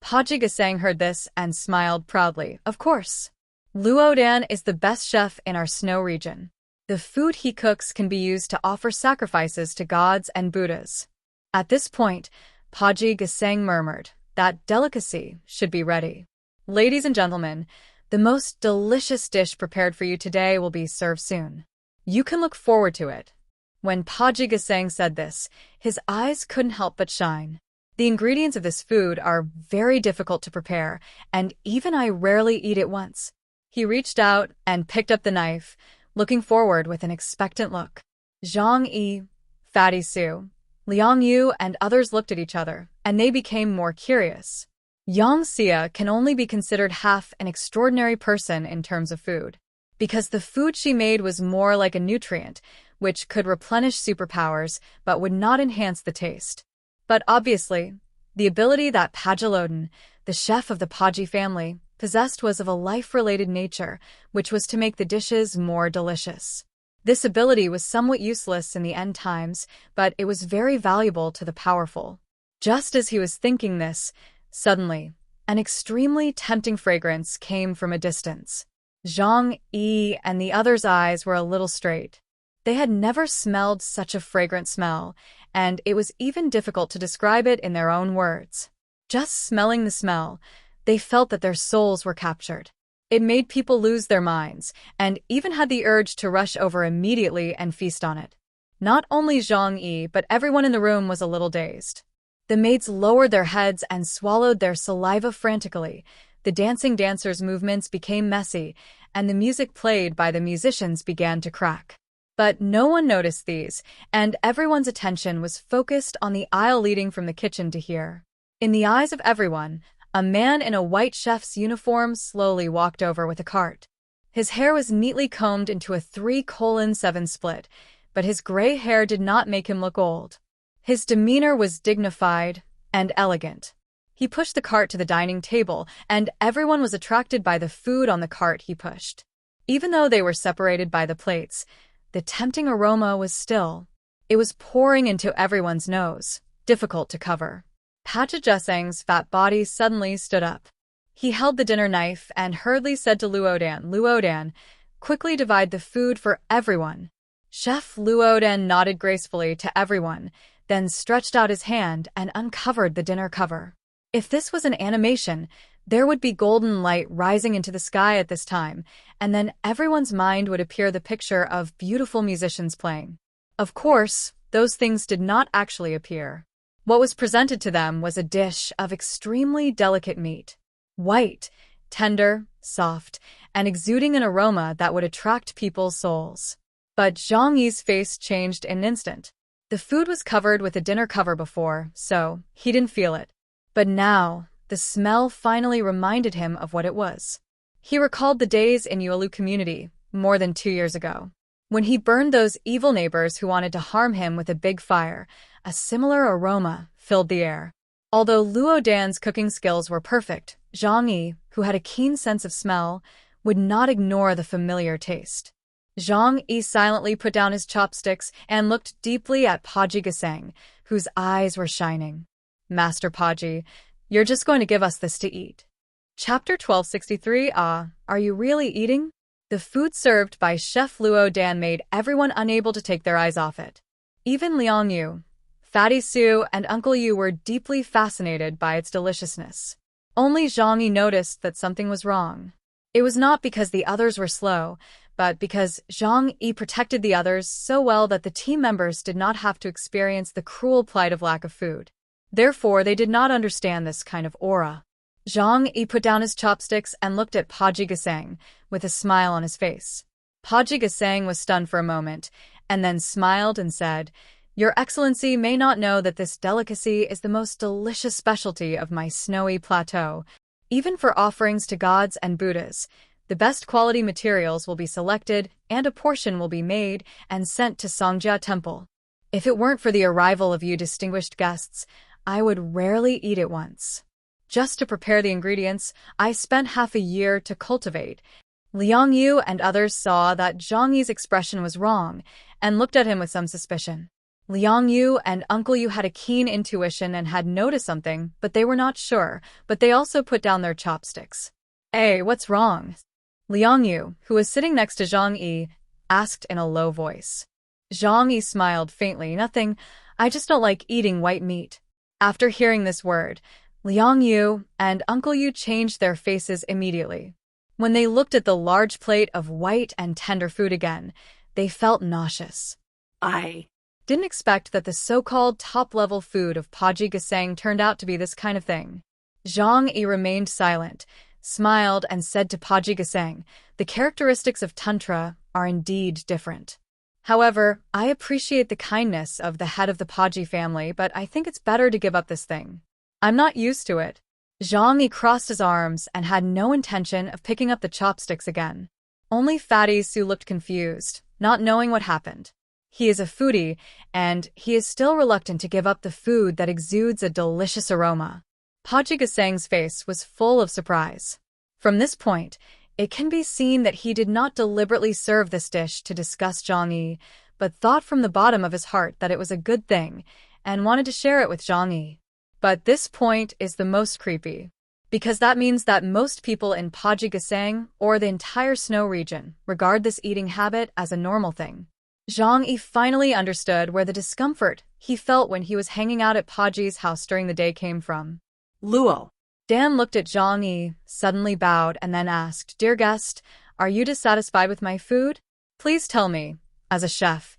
Paji Gasang heard this and smiled proudly. Of course. Luo Dan is the best chef in our snow region. The food he cooks can be used to offer sacrifices to gods and Buddhas. At this point, Paji Gasang murmured, That delicacy should be ready. Ladies and gentlemen, the most delicious dish prepared for you today will be served soon. You can look forward to it. When Paji Gasang said this, his eyes couldn't help but shine. The ingredients of this food are very difficult to prepare, and even I rarely eat it once. He reached out and picked up the knife, looking forward with an expectant look. Zhang Yi, Fatty Sue, Liang Yu and others looked at each other, and they became more curious. Yang Xia can only be considered half an extraordinary person in terms of food, because the food she made was more like a nutrient, which could replenish superpowers but would not enhance the taste. But obviously, the ability that Pajalodin, the chef of the Paji family, possessed was of a life-related nature, which was to make the dishes more delicious. This ability was somewhat useless in the end times, but it was very valuable to the powerful. Just as he was thinking this, suddenly, An extremely tempting fragrance came from a distance. Zhang Yi and the others' eyes were a little straight. They had never smelled such a fragrant smell, and it was even difficult to describe it in their own words. Just smelling the smell, they felt that their souls were captured. It made people lose their minds, and even had the urge to rush over immediately and feast on it. Not only Zhang Yi, but everyone in the room was a little dazed. The maids lowered their heads and swallowed their saliva frantically. The dancing dancers' movements became messy, and the music played by the musicians began to crack. But no one noticed these, and everyone's attention was focused on the aisle leading from the kitchen to here. In the eyes of everyone, a man in a white chef's uniform slowly walked over with a cart. His hair was neatly combed into a 3:7 split, but his gray hair did not make him look old. His demeanor was dignified and elegant. He pushed the cart to the dining table, and everyone was attracted by the food on the cart he pushed. Even though they were separated by the plates, the tempting aroma was still. It was pouring into everyone's nose, difficult to cover. Pachijuseng's fat body suddenly stood up. He held the dinner knife and hurriedly said to Luodan, quickly divide the food for everyone. Chef Luodan nodded gracefully to everyone, then stretched out his hand and uncovered the dinner cover. If this was an animation, there would be golden light rising into the sky at this time, and then everyone's mind would appear the picture of beautiful musicians playing. Of course, those things did not actually appear. What was presented to them was a dish of extremely delicate meat. White, tender, soft, and exuding an aroma that would attract people's souls. But Zhang Yi's face changed in an instant. The food was covered with a dinner cover before, so he didn't feel it. But now, the smell finally reminded him of what it was. He recalled the days in Yuelu community, more than 2 years ago. When he burned those evil neighbors who wanted to harm him with a big fire, a similar aroma filled the air. Although Luodan's cooking skills were perfect, Zhang Yi, who had a keen sense of smell, would not ignore the familiar taste. Zhang Yi silently put down his chopsticks and looked deeply at Paji Gaseng, whose eyes were shining. Master Paji, you're just going to give us this to eat. Chapter 1263. Are you really eating? The food served by Chef Luodan made everyone unable to take their eyes off it. Even Liang Yu, Fatty Su, and Uncle Yu were deeply fascinated by its deliciousness. Only Zhang Yi noticed that something was wrong. It was not because the others were slow, but because Zhang Yi protected the others so well that the team members did not have to experience the cruel plight of lack of food. Therefore, they did not understand this kind of aura. Zhang Yi put down his chopsticks and looked at Paji Gaseng with a smile on his face. Paji Gaseng was stunned for a moment, and then smiled and said, "Your Excellency may not know that this delicacy is the most delicious specialty of my snowy plateau. Even for offerings to gods and Buddhas, the best quality materials will be selected, and a portion will be made and sent to Songjia Temple. If it weren't for the arrival of you distinguished guests, I would rarely eat it once. Just to prepare the ingredients, I spent half a year to cultivate." Liang Yu and others saw that Zhang Yi's expression was wrong and looked at him with some suspicion. Liang Yu and Uncle Yu had a keen intuition and had noticed something, but they were not sure, but they also put down their chopsticks. "Hey, what's wrong?" Liang Yu, who was sitting next to Zhang Yi, asked in a low voice. Zhang Yi smiled faintly. "Nothing, I just don't like eating white meat." After hearing this word, Liang Yu and Uncle Yu changed their faces immediately. When they looked at the large plate of white and tender food again, they felt nauseous. I Didn't expect that the so-called top-level food of Paji Gaseng turned out to be this kind of thing. Zhang Yi remained silent, smiled, and said to Paji Gaseng, "The characteristics of Tantra are indeed different. However, I appreciate the kindness of the head of the Paji family, but I think it's better to give up this thing. I'm not used to it." Zhang Yi crossed his arms and had no intention of picking up the chopsticks again. Only Fatty Su looked confused, not knowing what happened. He is a foodie, and he is still reluctant to give up the food that exudes a delicious aroma. Paji Gaseng's face was full of surprise. From this point, it can be seen that he did not deliberately serve this dish to disgust Zhang Yi, but thought from the bottom of his heart that it was a good thing, and wanted to share it with Zhang Yi. But this point is the most creepy. because that means that most people in Pajjigasang, or the entire snow region, regard this eating habit as a normal thing. Zhang Yi finally understood where the discomfort he felt when he was hanging out at Pajji's house during the day came from. Luo. Dan looked at Zhang Yi, suddenly bowed, and then asked, "Dear guest, are you dissatisfied with my food? Please tell me, as a chef,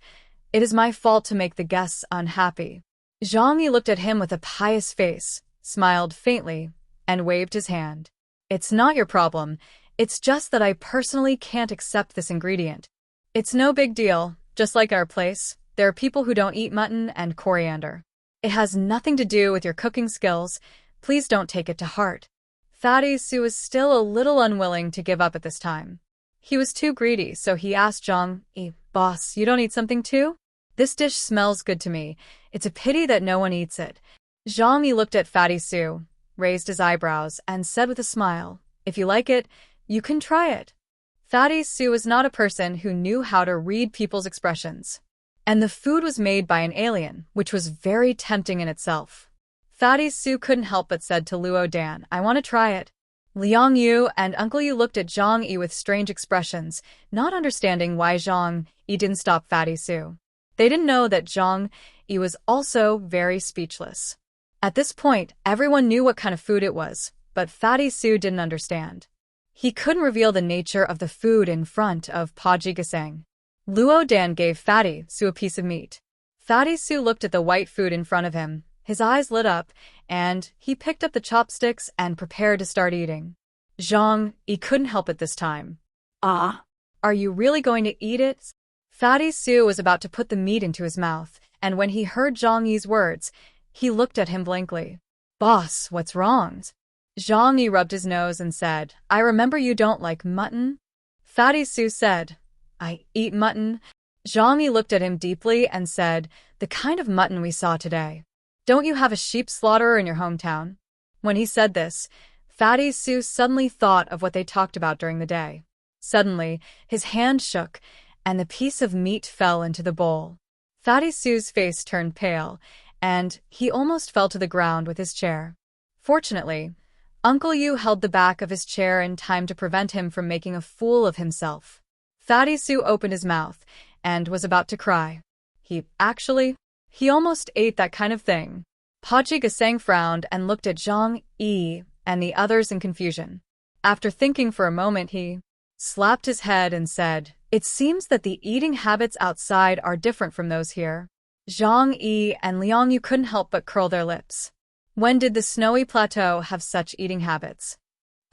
it is my fault to make the guests unhappy." Zhang Yi looked at him with a pious face, smiled faintly, and waved his hand. "It's not your problem. It's just that I personally can't accept this ingredient. It's no big deal. Just like our place, there are people who don't eat mutton and coriander. It has nothing to do with your cooking skills. Please don't take it to heart." Fatty Su was still a little unwilling to give up at this time. He was too greedy, so he asked Zhang Yi, "Boss, you don't eat something too? This dish smells good to me. It's a pity that no one eats it." Zhang Yi looked at Fatty Su, raised his eyebrows, and said with a smile, "If you like it, you can try it." Fatty Su was not a person who knew how to read people's expressions. And the food was made by an alien, which was very tempting in itself. Fatty Su couldn't help but said to Luo Dan, "I want to try it." Liang Yu and Uncle Yu looked at Zhang Yi with strange expressions, not understanding why Zhang Yi didn't stop Fatty Su. They didn't know that Zhang Yi was also very speechless. At this point, everyone knew what kind of food it was, but Fatty Su didn't understand. He couldn't reveal the nature of the food in front of Pajjigasang. Luo Dan gave Fatty Su a piece of meat. Fatty Su looked at the white food in front of him. His eyes lit up, and he picked up the chopsticks and prepared to start eating. Zhang Yi couldn't help it this time. Ah. "Are you really going to eat it?" Fatty Su was about to put the meat into his mouth, and when he heard Zhang Yi's words, he looked at him blankly. "Boss, what's wrong?" Zhang Yi rubbed his nose and said, "I remember you don't like mutton." Fatty Su said, "I eat mutton." Zhang Yi looked at him deeply and said, "The kind of mutton we saw today. Don't you have a sheep slaughterer in your hometown?" When he said this, Fatty Su suddenly thought of what they talked about during the day. Suddenly, his hand shook, and the piece of meat fell into the bowl. Fatty Su's face turned pale, and he almost fell to the ground with his chair. Fortunately, Uncle Yu held the back of his chair in time to prevent him from making a fool of himself. Fatty Su opened his mouth and was about to cry. He almost ate that kind of thing. Pajjigasang frowned and looked at Zhang Yi and the others in confusion. After thinking for a moment, he slapped his head and said, "It seems that the eating habits outside are different from those here." Zhang Yi and Liang Yu couldn't help but curl their lips. When did the snowy plateau have such eating habits?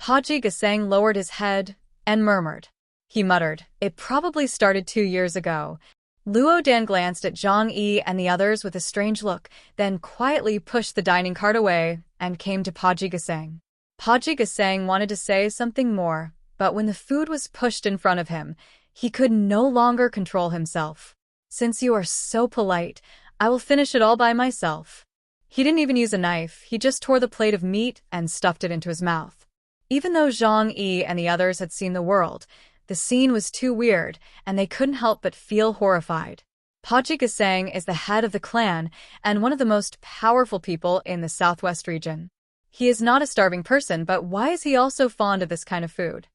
Pajjigasang lowered his head and murmured. He muttered, "It probably started 2 years ago." Luo Dan glanced at Zhang Yi and the others with a strange look, then quietly pushed the dining cart away and came to Pajjigasang. Pajjigasang wanted to say something more, but when the food was pushed in front of him, he could no longer control himself. "Since you are so polite, I will finish it all by myself." He didn't even use a knife, he just tore the plate of meat and stuffed it into his mouth. Even though Zhang Yi and the others had seen the world, the scene was too weird, and they couldn't help but feel horrified. Pajjigasang is the head of the clan and one of the most powerful people in the southwest region. He is not a starving person, but why is he also fond of this kind of food?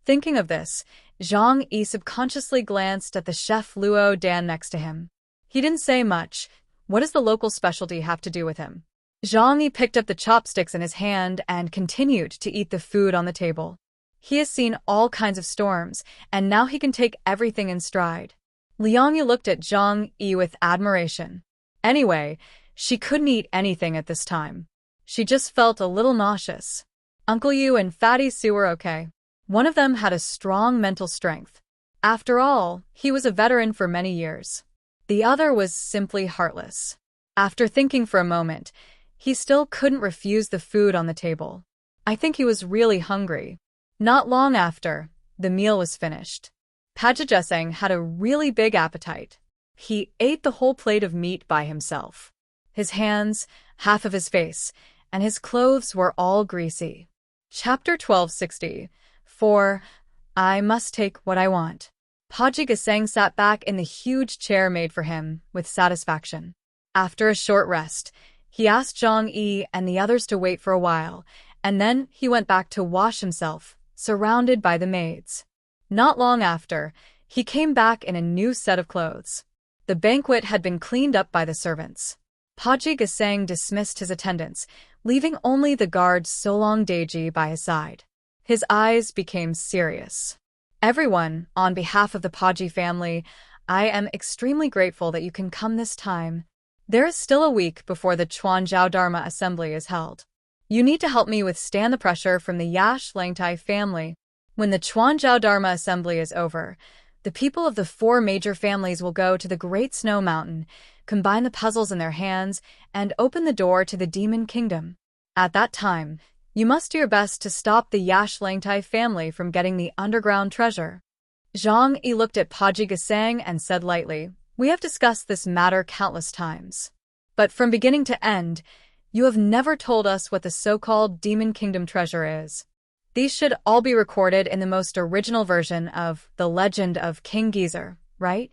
Thinking of this, Zhang Yi subconsciously glanced at the chef Luo Dan next to him. He didn't say much. What does the local specialty have to do with him? Zhang Yi picked up the chopsticks in his hand and continued to eat the food on the table. He has seen all kinds of storms, and now he can take everything in stride. Liang Yu looked at Zhang Yi with admiration. Anyway, she couldn't eat anything at this time. She just felt a little nauseous. Uncle Yu and Fatty Su were okay. One of them had a strong mental strength. After all, he was a veteran for many years. The other was simply heartless. After thinking for a moment, he still couldn't refuse the food on the table. I think he was really hungry. Not long after, the meal was finished. Pajjigasang had a really big appetite. He ate the whole plate of meat by himself. His hands, half of his face, and his clothes were all greasy. Chapter 1260. I must take what I want. Pajjigasang sat back in the huge chair made for him with satisfaction. After a short rest, he asked Zhang Yi and the others to wait for a while, and then he went back to wash himself, surrounded by the maids. Not long after, he came back in a new set of clothes. The banquet had been cleaned up by the servants. Paji Gesang dismissed his attendants, leaving only the guard Solong Daiji by his side. His eyes became serious. Everyone, on behalf of the Paji family, I am extremely grateful that you can come this time. There is still a week before the Chuanzhao Dharma Assembly is held. You need to help me withstand the pressure from the Yash Langtai family. When the Chuanzhao Dharma Assembly is over, the people of the 4 major families will go to the Great Snow Mountain, combine the puzzles in their hands, and open the door to the Demon Kingdom. At that time, you must do your best to stop the Yash Langtai family from getting the underground treasure. Zhang Yi looked at Paji Gesang and said lightly, "We have discussed this matter countless times. But from beginning to end, you have never told us what the so-called Demon Kingdom treasure is. These should all be recorded in the most original version of The Legend of King Geezer, right?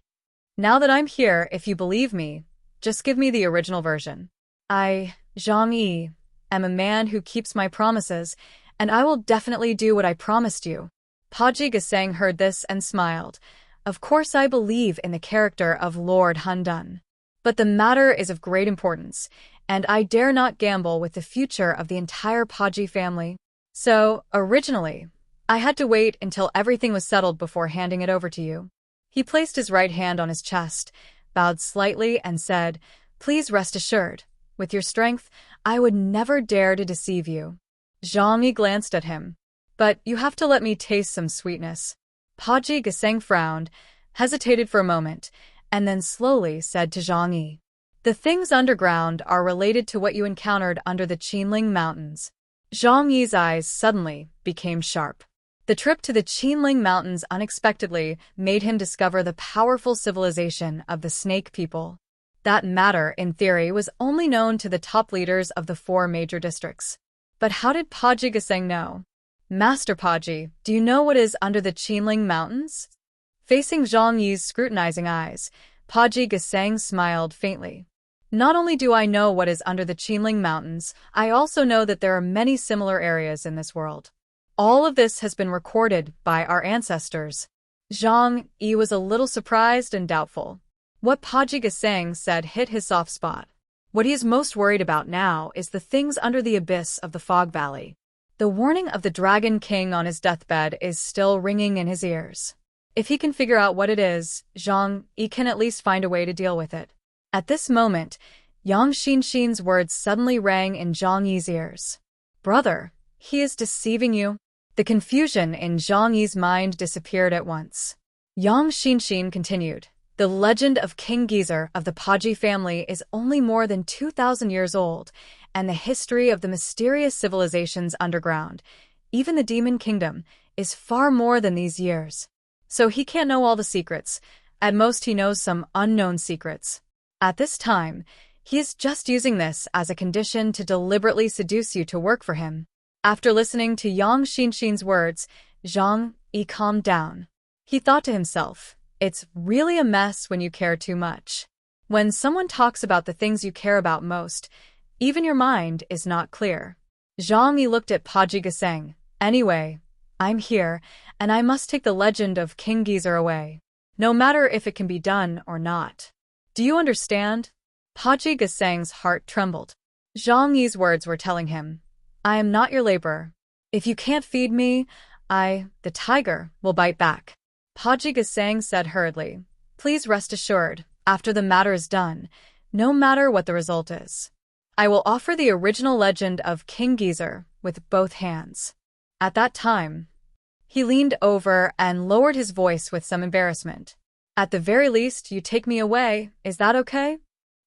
Now that I'm here, if you believe me, just give me the original version. I, Zhang Yi, am a man who keeps my promises, and I will definitely do what I promised you." Paji Gesang heard this and smiled. "Of course I believe in the character of Lord Hundun. But the matter is of great importance, and I dare not gamble with the future of the entire Paji family. So, originally, I had to wait until everything was settled before handing it over to you." He placed his right hand on his chest, bowed slightly, and said, "Please rest assured, with your strength, I would never dare to deceive you." Zhang Yi glanced at him. "But you have to let me taste some sweetness." Paji Gesang frowned, hesitated for a moment, and then slowly said to Zhang Yi, "The things underground are related to what you encountered under the Qinling Mountains." Zhang Yi's eyes suddenly became sharp. The trip to the Qinling Mountains unexpectedly made him discover the powerful civilization of the Snake people. That matter, in theory, was only known to the top leaders of the 4 major districts. But how did Paji Gesang know? "Master Paji, do you know what is under the Qinling Mountains?" Facing Zhang Yi's scrutinizing eyes, Paji Gesang smiled faintly. "Not only do I know what is under the Qinling Mountains, I also know that there are many similar areas in this world. All of this has been recorded by our ancestors." Zhang Yi was a little surprised and doubtful. What Paji Gesang said hit his soft spot. What he is most worried about now is the things under the abyss of the Fog Valley. The warning of the Dragon King on his deathbed is still ringing in his ears. If he can figure out what it is, Zhang Yi can at least find a way to deal with it. At this moment, Yang Xinxin's words suddenly rang in Zhang Yi's ears. "Brother, he is deceiving you." The confusion in Zhang Yi's mind disappeared at once. Yang Xinxin continued, "The legend of King Geezer of the Paji family is only more than 2,000 years old, and the history of the mysterious civilizations underground, even the Demon Kingdom, is far more than these years. So he can't know all the secrets. At most he knows some unknown secrets. At this time, he is just using this as a condition to deliberately seduce you to work for him." After listening to Yang Xinxin's words, Zhang Yi calmed down. He thought to himself, "It's really a mess when you care too much. When someone talks about the things you care about most, even your mind is not clear." Zhang Yi looked at Paji Gesang. "Anyway, I'm here, and I must take the legend of King Geezer away, no matter if it can be done or not. Do you understand?" Paji Gesang's heart trembled. Zhang Yi's words were telling him, "I am not your laborer. If you can't feed me, the tiger, will bite back." Paji Gesang said hurriedly, "Please rest assured, after the matter is done, no matter what the result is, I will offer the original legend of King Geezer with both hands." At that time, he leaned over and lowered his voice with some embarrassment. "At the very least, you take me away, is that okay?"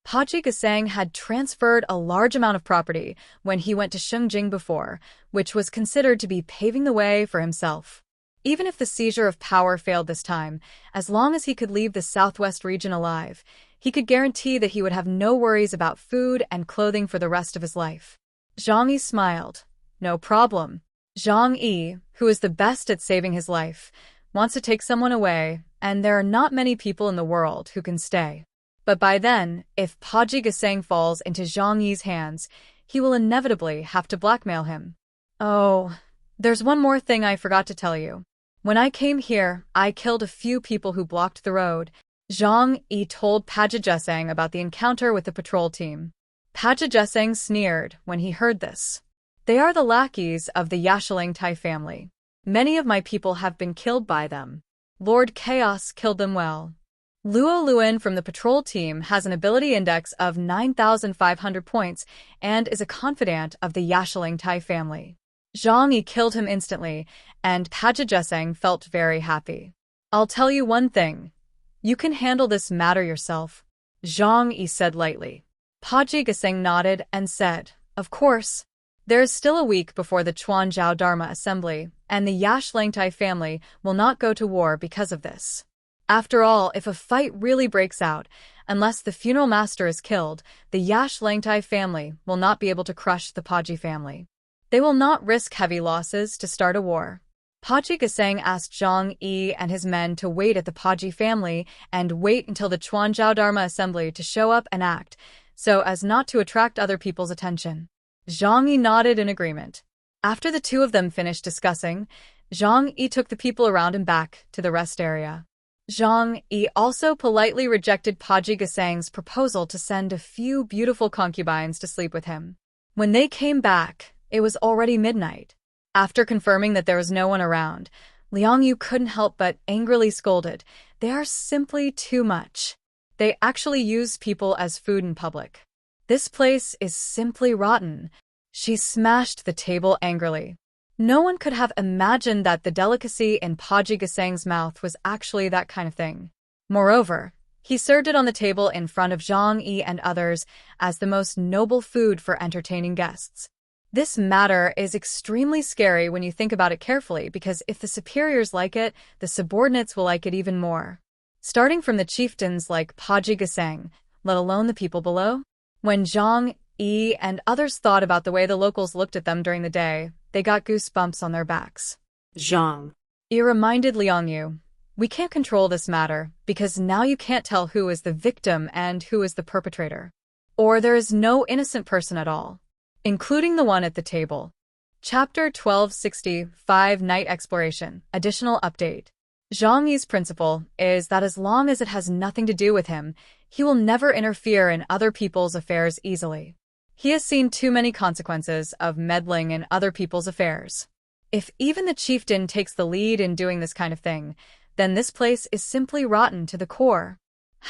Paji Gesang had transferred a large amount of property when he went to Shengjing before, which was considered to be paving the way for himself. Even if the seizure of power failed this time, as long as he could leave the southwest region alive, he could guarantee that he would have no worries about food and clothing for the rest of his life. Zhang Yi smiled. "No problem. Zhang Yi, who is the best at saving his life, wants to take someone away, and there are not many people in the world who can stay. But by then, if Paji Gesang falls into Zhang Yi's hands, he will inevitably have to blackmail him." Oh, there's one more thing I forgot to tell you. When I came here, I killed a few people who blocked the road. Zhang Yi told Pajajesang about the encounter with the patrol team. Pajajesang sneered when he heard this. They are the lackeys of the Yashaling Tai family. Many of my people have been killed by them. Lord Chaos killed them well. Luo Luin from the patrol team has an ability index of 9,500 points and is a confidant of the Yashaling Tai family. Zhang Yi killed him instantly, and Pajajesang felt very happy. I'll tell you one thing. You can handle this matter yourself, Zhang Yi said lightly. Pajajesang nodded and said, of course. There is still a week before the Chuanzhao Dharma Assembly, and the Yashaling Tai family will not go to war because of this. After all, if a fight really breaks out, unless the funeral master is killed, the Yashaling Tai family will not be able to crush the Paji family. They will not risk heavy losses to start a war. Pajajesang asked Zhang Yi and his men to wait at the Paji family and wait until the Chuanzhao Dharma Assembly to show up and act, so as not to attract other people's attention. Zhang Yi nodded in agreement. After the two of them finished discussing, Zhang Yi took the people around him back to the rest area. Zhang Yi also politely rejected Pajajesang's proposal to send a few beautiful concubines to sleep with him. When they came back, it was already midnight. After confirming that there was no one around, Liang Yu couldn't help but angrily scolded. They are simply too much. They actually use people as food in public. This place is simply rotten. She smashed the table angrily. No one could have imagined that the delicacy in Pajajesang's mouth was actually that kind of thing. Moreover, he served it on the table in front of Zhang Yi and others as the most noble food for entertaining guests. This matter is extremely scary when you think about it carefully, because if the superiors like it, the subordinates will like it even more. Starting from the chieftains like Pajajesang, let alone the people below. When Zhang Yi and others thought about the way the locals looked at them during the day, they got goosebumps on their backs. Zhang Yi reminded Liang Yu, we can't control this matter, because now you can't tell who is the victim and who is the perpetrator. Or there is no innocent person at all, including the one at the table. Chapter 1265 Night Exploration. Additional update. Zhang Yi's principle is that as long as it has nothing to do with him, he will never interfere in other people's affairs easily. He has seen too many consequences of meddling in other people's affairs. If even the chieftain takes the lead in doing this kind of thing, then this place is simply rotten to the core.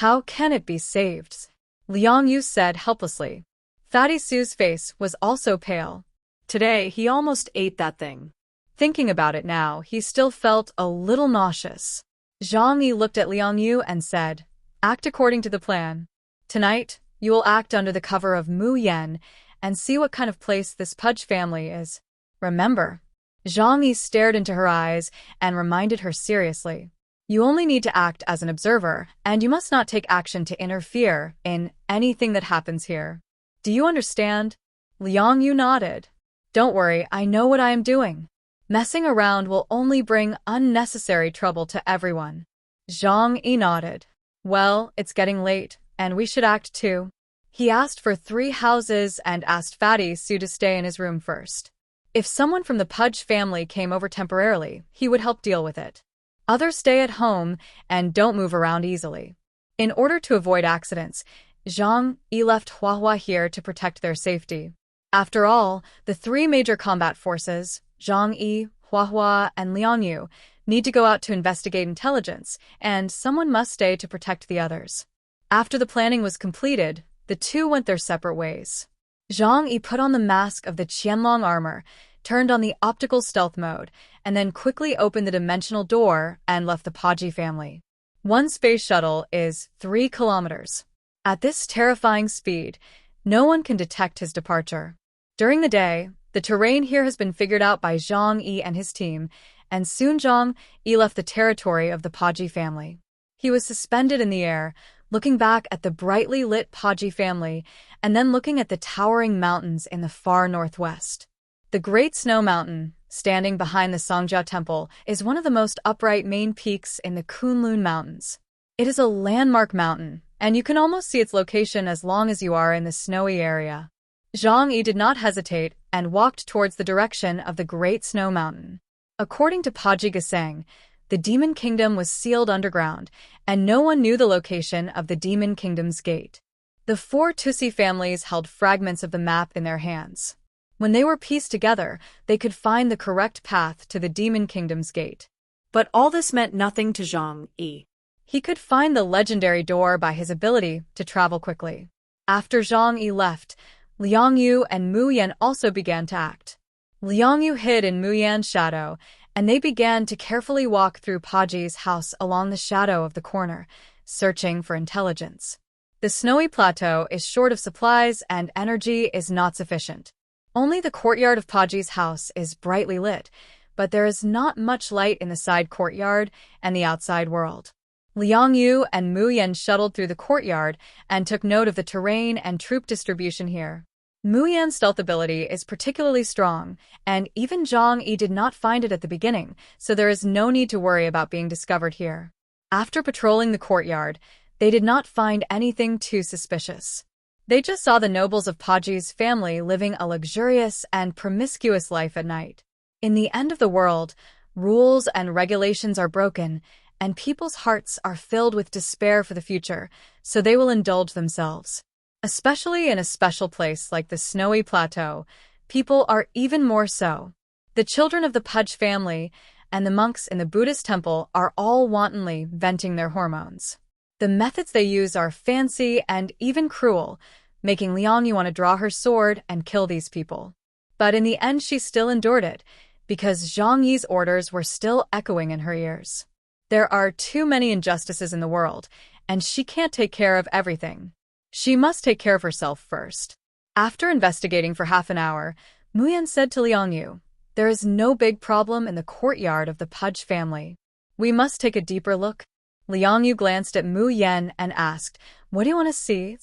How can it be saved? Liang Yu said helplessly. Fatty Sue's face was also pale. Today, he almost ate that thing. Thinking about it now, he still felt a little nauseous. Zhang Yi looked at Liang Yu and said, act according to the plan. Tonight, you will act under the cover of Mu Yan and see what kind of place this Pudge family is. Remember. Zhang Yi stared into her eyes and reminded her seriously. You only need to act as an observer, and you must not take action to interfere in anything that happens here. Do you understand? Liang Yu nodded. Don't worry, I know what I am doing. Messing around will only bring unnecessary trouble to everyone. Zhang Yi nodded. Well, it's getting late, and we should act too. He asked for 3 houses and asked Fatty Sue to stay in his room first. If someone from the Pudge family came over temporarily, he would help deal with it. Others stay at home and don't move around easily. In order to avoid accidents, Zhang Yi left Huahua here to protect their safety. After all, the 3 major combat forces, Zhang Yi, Huahua, and Liang Yu, need to go out to investigate intelligence, and someone must stay to protect the others. After the planning was completed, the two went their separate ways. Zhang Yi put on the mask of the Qinling armor, turned on the optical stealth mode, and then quickly opened the dimensional door and left the Paji family. One space shuttle is 3 kilometers. At this terrifying speed, no one can detect his departure. During the day, the terrain here has been figured out by Zhang Yi and his team, and soon Zhang Yi left the territory of the Paji family. He was suspended in the air, looking back at the brightly lit Paji family, and then looking at the towering mountains in the far northwest. The Great Snow Mountain, standing behind the Songjiao Temple, is one of the most upright main peaks in the Kunlun Mountains. It is a landmark mountain, and you can almost see its location as long as you are in the snowy area. Zhang Yi did not hesitate and walked towards the direction of the Great Snow Mountain. According to Paji Gasang, the Demon Kingdom was sealed underground, and no one knew the location of the Demon Kingdom's gate. The four Tusi families held fragments of the map in their hands. When they were pieced together, they could find the correct path to the Demon Kingdom's gate. But all this meant nothing to Zhang Yi. He could find the legendary door by his ability to travel quickly. After Zhang Yi left, Liang Yu and Mu Yan also began to act. Liang Yu hid in Mu Yan's shadow, and they began to carefully walk through Paji's house along the shadow of the corner, searching for intelligence. The snowy plateau is short of supplies and energy is not sufficient. Only the courtyard of Paji's house is brightly lit, but there is not much light in the side courtyard and the outside world. Liang Yu and Mu Yan shuttled through the courtyard and took note of the terrain and troop distribution here. Mu Yan's stealth ability is particularly strong, and even Zhang Yi did not find it at the beginning, so there is no need to worry about being discovered here. After patrolling the courtyard, they did not find anything too suspicious. They just saw the nobles of Paji's family living a luxurious and promiscuous life at night. In the end of the world, rules and regulations are broken, and people's hearts are filled with despair for the future, so they will indulge themselves. Especially in a special place like the snowy plateau, people are even more so. The children of the Pudge family and the monks in the Buddhist temple are all wantonly venting their hormones. The methods they use are fancy and even cruel, making Liang Yu want to draw her sword and kill these people. But in the end she still endured it, because Zhang Yi's orders were still echoing in her ears. There are too many injustices in the world, and she can't take care of everything. She must take care of herself first. After investigating for half an hour, Mu Yan said to Liang Yu, "There is no big problem in the courtyard of the Pudge family. We must take a deeper look." Liang Yu glanced at Mu Yan and asked, "What do you want to see?"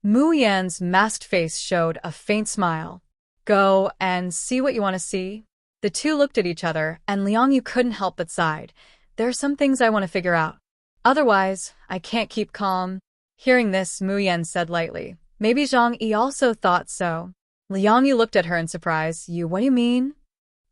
Mu Yan's masked face showed a faint smile. "Go and see what you want to see." The two looked at each other, and Liang Yu couldn't help but sighed. "There are some things I want to figure out. Otherwise, I can't keep calm." Hearing this, Mu Yan said lightly, "Maybe Zhang Yi also thought so." Liang Yu looked at her in surprise. "You, what do you mean?"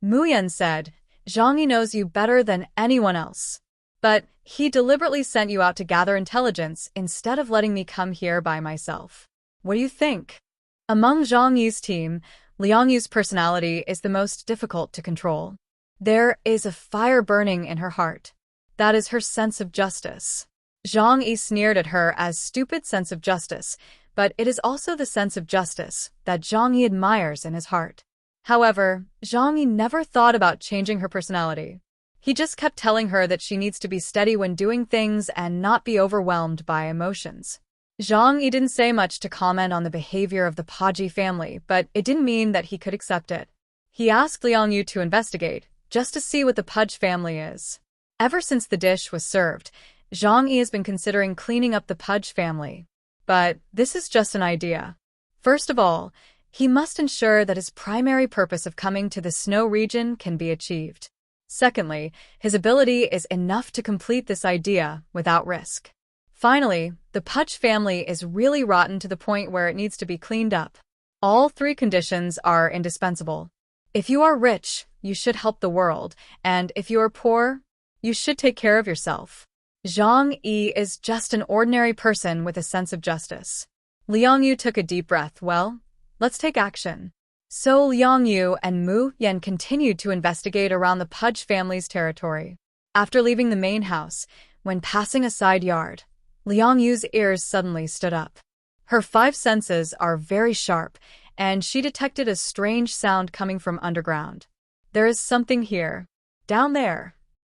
Mu Yan said, "Zhang Yi knows you better than anyone else. But he deliberately sent you out to gather intelligence instead of letting me come here by myself. What do you think?" Among Zhang Yi's team, Liang Yu's personality is the most difficult to control. There is a fire burning in her heart. That is her sense of justice. Zhang Yi sneered at her as stupid sense of justice, but it is also the sense of justice that Zhang Yi admires in his heart. However, Zhang Yi never thought about changing her personality. He just kept telling her that she needs to be steady when doing things and not be overwhelmed by emotions. Zhang Yi didn't say much to comment on the behavior of the Paji family, but it didn't mean that he could accept it. He asked Liang Yu to investigate, just to see what the Pudge family is. Ever since the dish was served, Zhang Yi has been considering cleaning up the Pudge family. But this is just an idea. First of all, he must ensure that his primary purpose of coming to the snow region can be achieved. Secondly, his ability is enough to complete this idea without risk. Finally, the Pudge family is really rotten to the point where it needs to be cleaned up. All three conditions are indispensable. If you are rich, you should help the world, and if you are poor, you should take care of yourself. Zhang Yi is just an ordinary person with a sense of justice. Liang Yu took a deep breath. "Well, let's take action." So Liang Yu and Mu Yan continued to investigate around the Pudge family's territory. After leaving the main house, when passing a side yard, Liang Yu's ears suddenly stood up. Her five senses are very sharp, and she detected a strange sound coming from underground. "There is something here. Down there,"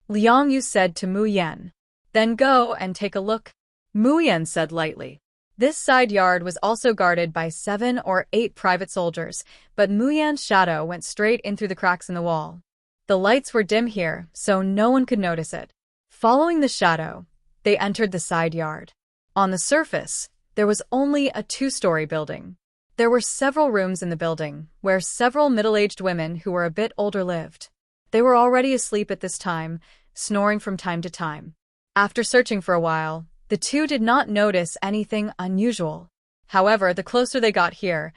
Liang Yu said to Mu Yan. "Then go and take a look," Mu Yan said lightly. This side yard was also guarded by 7 or 8 private soldiers, but Mu Yan's shadow went straight in through the cracks in the wall. The lights were dim here, so no one could notice it. Following the shadow, they entered the side yard. On the surface, there was only a 2-story building. There were several rooms in the building, where several middle-aged women who were a bit older lived. They were already asleep at this time, snoring from time to time. After searching for a while, the two did not notice anything unusual. However, the closer they got here,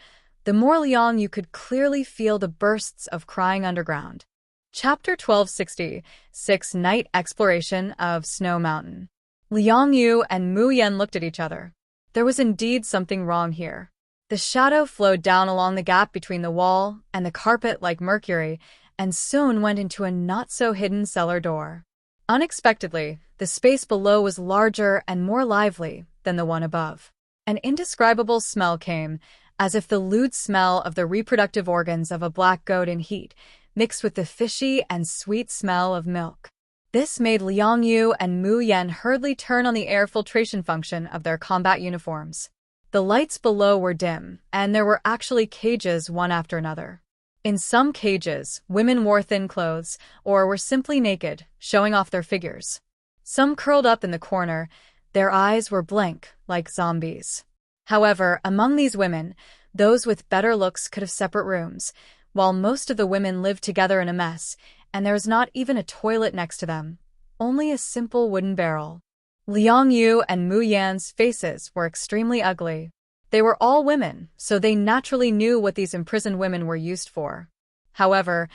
The more Liang Yu could clearly feel the bursts of crying underground. Chapter 1266 Night Exploration of Snow Mountain. Liang Yu and Mu Yan looked at each other. There was indeed something wrong here. The shadow flowed down along the gap between the wall and the carpet like mercury, and soon went into a not-so-hidden cellar door. Unexpectedly, the space below was larger and more lively than the one above. An indescribable smell came, as if the lewd smell of the reproductive organs of a black goat in heat, mixed with the fishy and sweet smell of milk. This made Liang Yu and Mu Yan hurriedly turn on the air filtration function of their combat uniforms. The lights below were dim, and there were actually cages one after another. In some cages, women wore thin clothes, or were simply naked, showing off their figures. Some curled up in the corner, their eyes were blank, like zombies. However, among these women, those with better looks could have separate rooms, while most of the women lived together in a mess, and there was not even a toilet next to them, only a simple wooden barrel. Liang Yu and Mu Yan's faces were extremely ugly. They were all women, so they naturally knew what these imprisoned women were used for. However,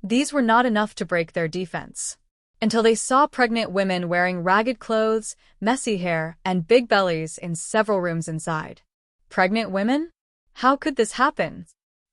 these were not enough to break their defense. Until they saw pregnant women wearing ragged clothes, messy hair, and big bellies in several rooms inside. Pregnant women? How could this happen?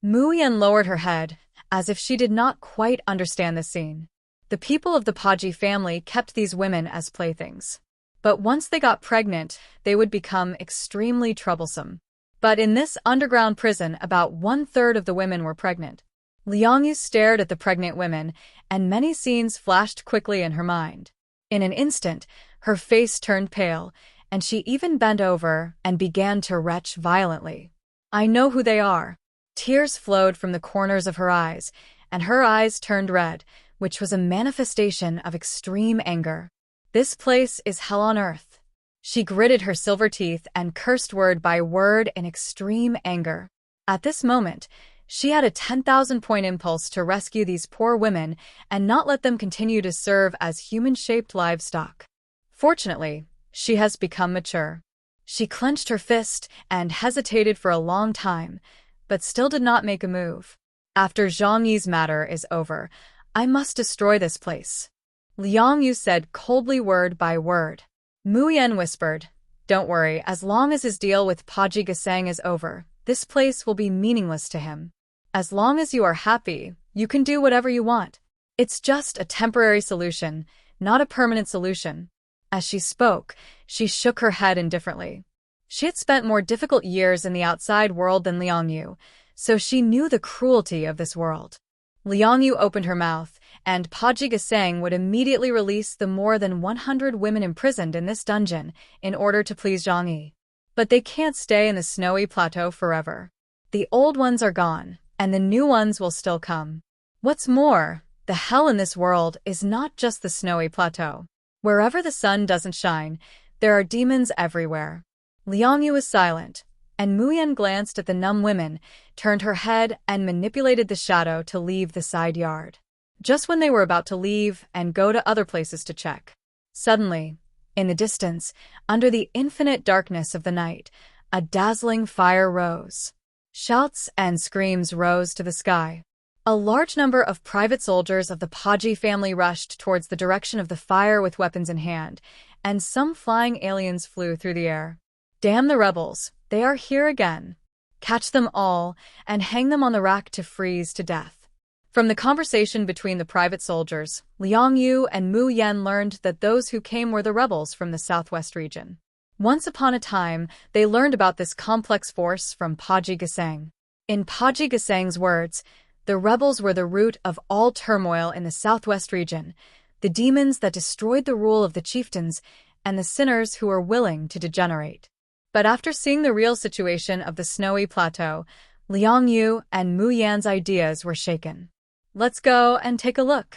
Mu Yan lowered her head, as if she did not quite understand the scene. The people of the Paji family kept these women as playthings. But once they got pregnant, they would become extremely troublesome. But in this underground prison, about 1/3 of the women were pregnant. Liang Yu stared at the pregnant women, and many scenes flashed quickly in her mind. In an instant, her face turned pale, and she even bent over and began to retch violently. I know who they are. Tears flowed from the corners of her eyes, and her eyes turned red, which was a manifestation of extreme anger. This place is hell on earth. She gritted her silver teeth and cursed word by word in extreme anger. At this moment, she had a 10,000-point impulse to rescue these poor women and not let them continue to serve as human-shaped livestock. Fortunately, she has become mature. She clenched her fist and hesitated for a long time, but still did not make a move. After Zhang Yi's matter is over, I must destroy this place. Liang Yu said coldly word by word. Mu Yan whispered, don't worry, as long as his deal with Paji Gasang is over, this place will be meaningless to him. As long as you are happy, you can do whatever you want. It's just a temporary solution, not a permanent solution. As she spoke, she shook her head indifferently. She had spent more difficult years in the outside world than Liang Yu, so she knew the cruelty of this world. Liang Yu opened her mouth, and Paji Gasang would immediately release the more than 100 women imprisoned in this dungeon in order to please Zhang Yi. But they can't stay in the snowy plateau forever. The old ones are gone, and the new ones will still come. What's more, the hell in this world is not just the snowy plateau. Wherever the sun doesn't shine, there are demons everywhere. Liang Yu was silent, and Mu Yan glanced at the numb women, turned her head, and manipulated the shadow to leave the side yard. Just when they were about to leave and go to other places to check. Suddenly, in the distance, under the infinite darkness of the night, a dazzling fire rose. Shouts and screams rose to the sky. A large number of private soldiers of the Paji family rushed towards the direction of the fire with weapons in hand, and some flying aliens flew through the air. Damn the rebels, they are here again. Catch them all, and hang them on the rack to freeze to death. From the conversation between the private soldiers, Liang Yu and Mu Yan learned that those who came were the rebels from the southwest region. Once upon a time, they learned about this complex force from Paji Gasang. In Paji Gasang's words, the rebels were the root of all turmoil in the southwest region, the demons that destroyed the rule of the chieftains, and the sinners who were willing to degenerate. But after seeing the real situation of the snowy plateau, Liang Yu and Mu Yan's ideas were shaken. Let's go and take a look,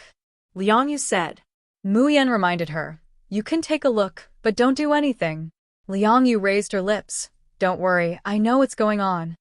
Liang Yu said. Mu Yan reminded her. You can take a look, but don't do anything. Liang Yu raised her lips. Don't worry, I know what's going on.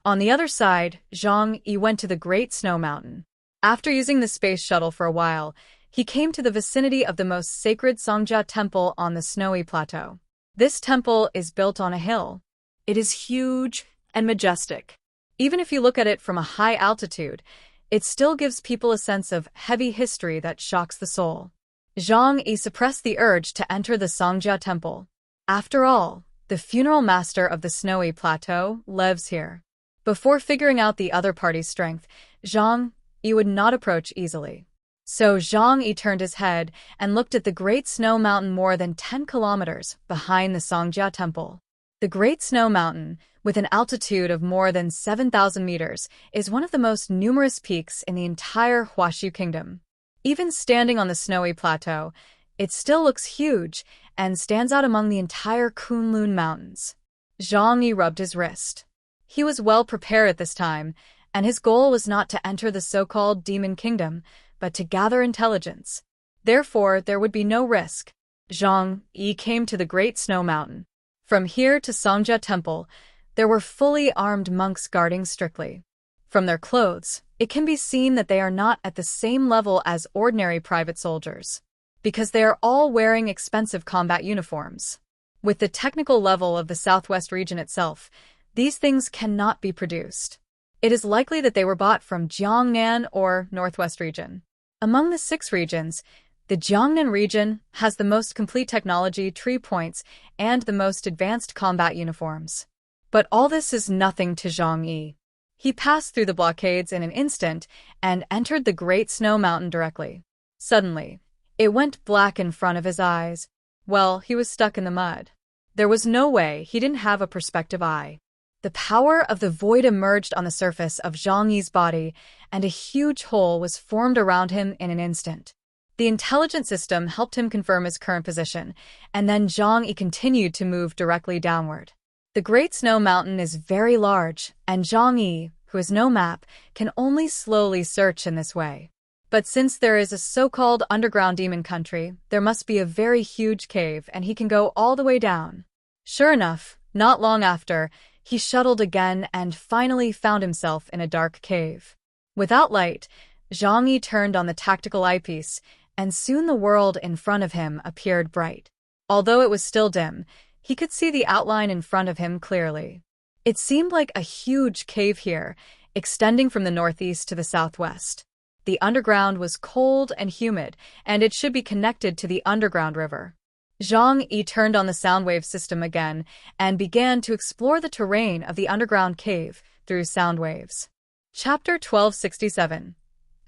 On the other side, Zhang Yi went to the Great Snow Mountain. After using the space shuttle for a while, he came to the vicinity of the most sacred Songjia temple on the snowy plateau. This temple is built on a hill. It is huge and majestic. Even if you look at it from a high altitude, it still gives people a sense of heavy history that shocks the soul. Zhang Yi suppressed the urge to enter the Songjia temple. After all, the funeral master of the snowy plateau lives here. Before figuring out the other party's strength, Zhang Yi would not approach easily. So Zhang Yi turned his head and looked at the Great Snow Mountain more than 10 kilometers behind the Songjia temple. The Great Snow Mountain, with an altitude of more than 7,000 meters, is one of the most numerous peaks in the entire Huaxu Kingdom. Even standing on the snowy plateau, it still looks huge and stands out among the entire Qinling Mountains. Zhang Yi rubbed his wrist. He was well prepared at this time, and his goal was not to enter the so-called Demon Kingdom, but to gather intelligence. Therefore, there would be no risk. Zhang Yi came to the Great Snow Mountain. From here to Songjia Temple, there were fully armed monks guarding strictly. From their clothes, it can be seen that they are not at the same level as ordinary private soldiers, because they are all wearing expensive combat uniforms. With the technical level of the southwest region itself, these things cannot be produced. It is likely that they were bought from Jiangnan or northwest region. Among the 6 regions, the Jiangnan region has the most complete technology tree points and the most advanced combat uniforms. But all this is nothing to Zhang Yi. He passed through the blockades in an instant and entered the Great Snow Mountain directly. Suddenly, it went black in front of his eyes. Well, he was stuck in the mud. There was no way he didn't have a perspective eye. The power of the void emerged on the surface of Zhang Yi's body, and a huge hole was formed around him in an instant. The intelligence system helped him confirm his current position, and then Zhang Yi continued to move directly downward. The Great Snow Mountain is very large, and Zhang Yi, who has no map, can only slowly search in this way. But since there is a so-called underground demon country, there must be a very huge cave, and he can go all the way down. Sure enough, not long after, he shuttled again and finally found himself in a dark cave. Without light, Zhang Yi turned on the tactical eyepiece, and soon the world in front of him appeared bright. Although it was still dim, he could see the outline in front of him clearly. It seemed like a huge cave here, extending from the northeast to the southwest. The underground was cold and humid, and it should be connected to the underground river. Zhang Yi turned on the soundwave system again and began to explore the terrain of the underground cave through sound waves. Chapter 1267.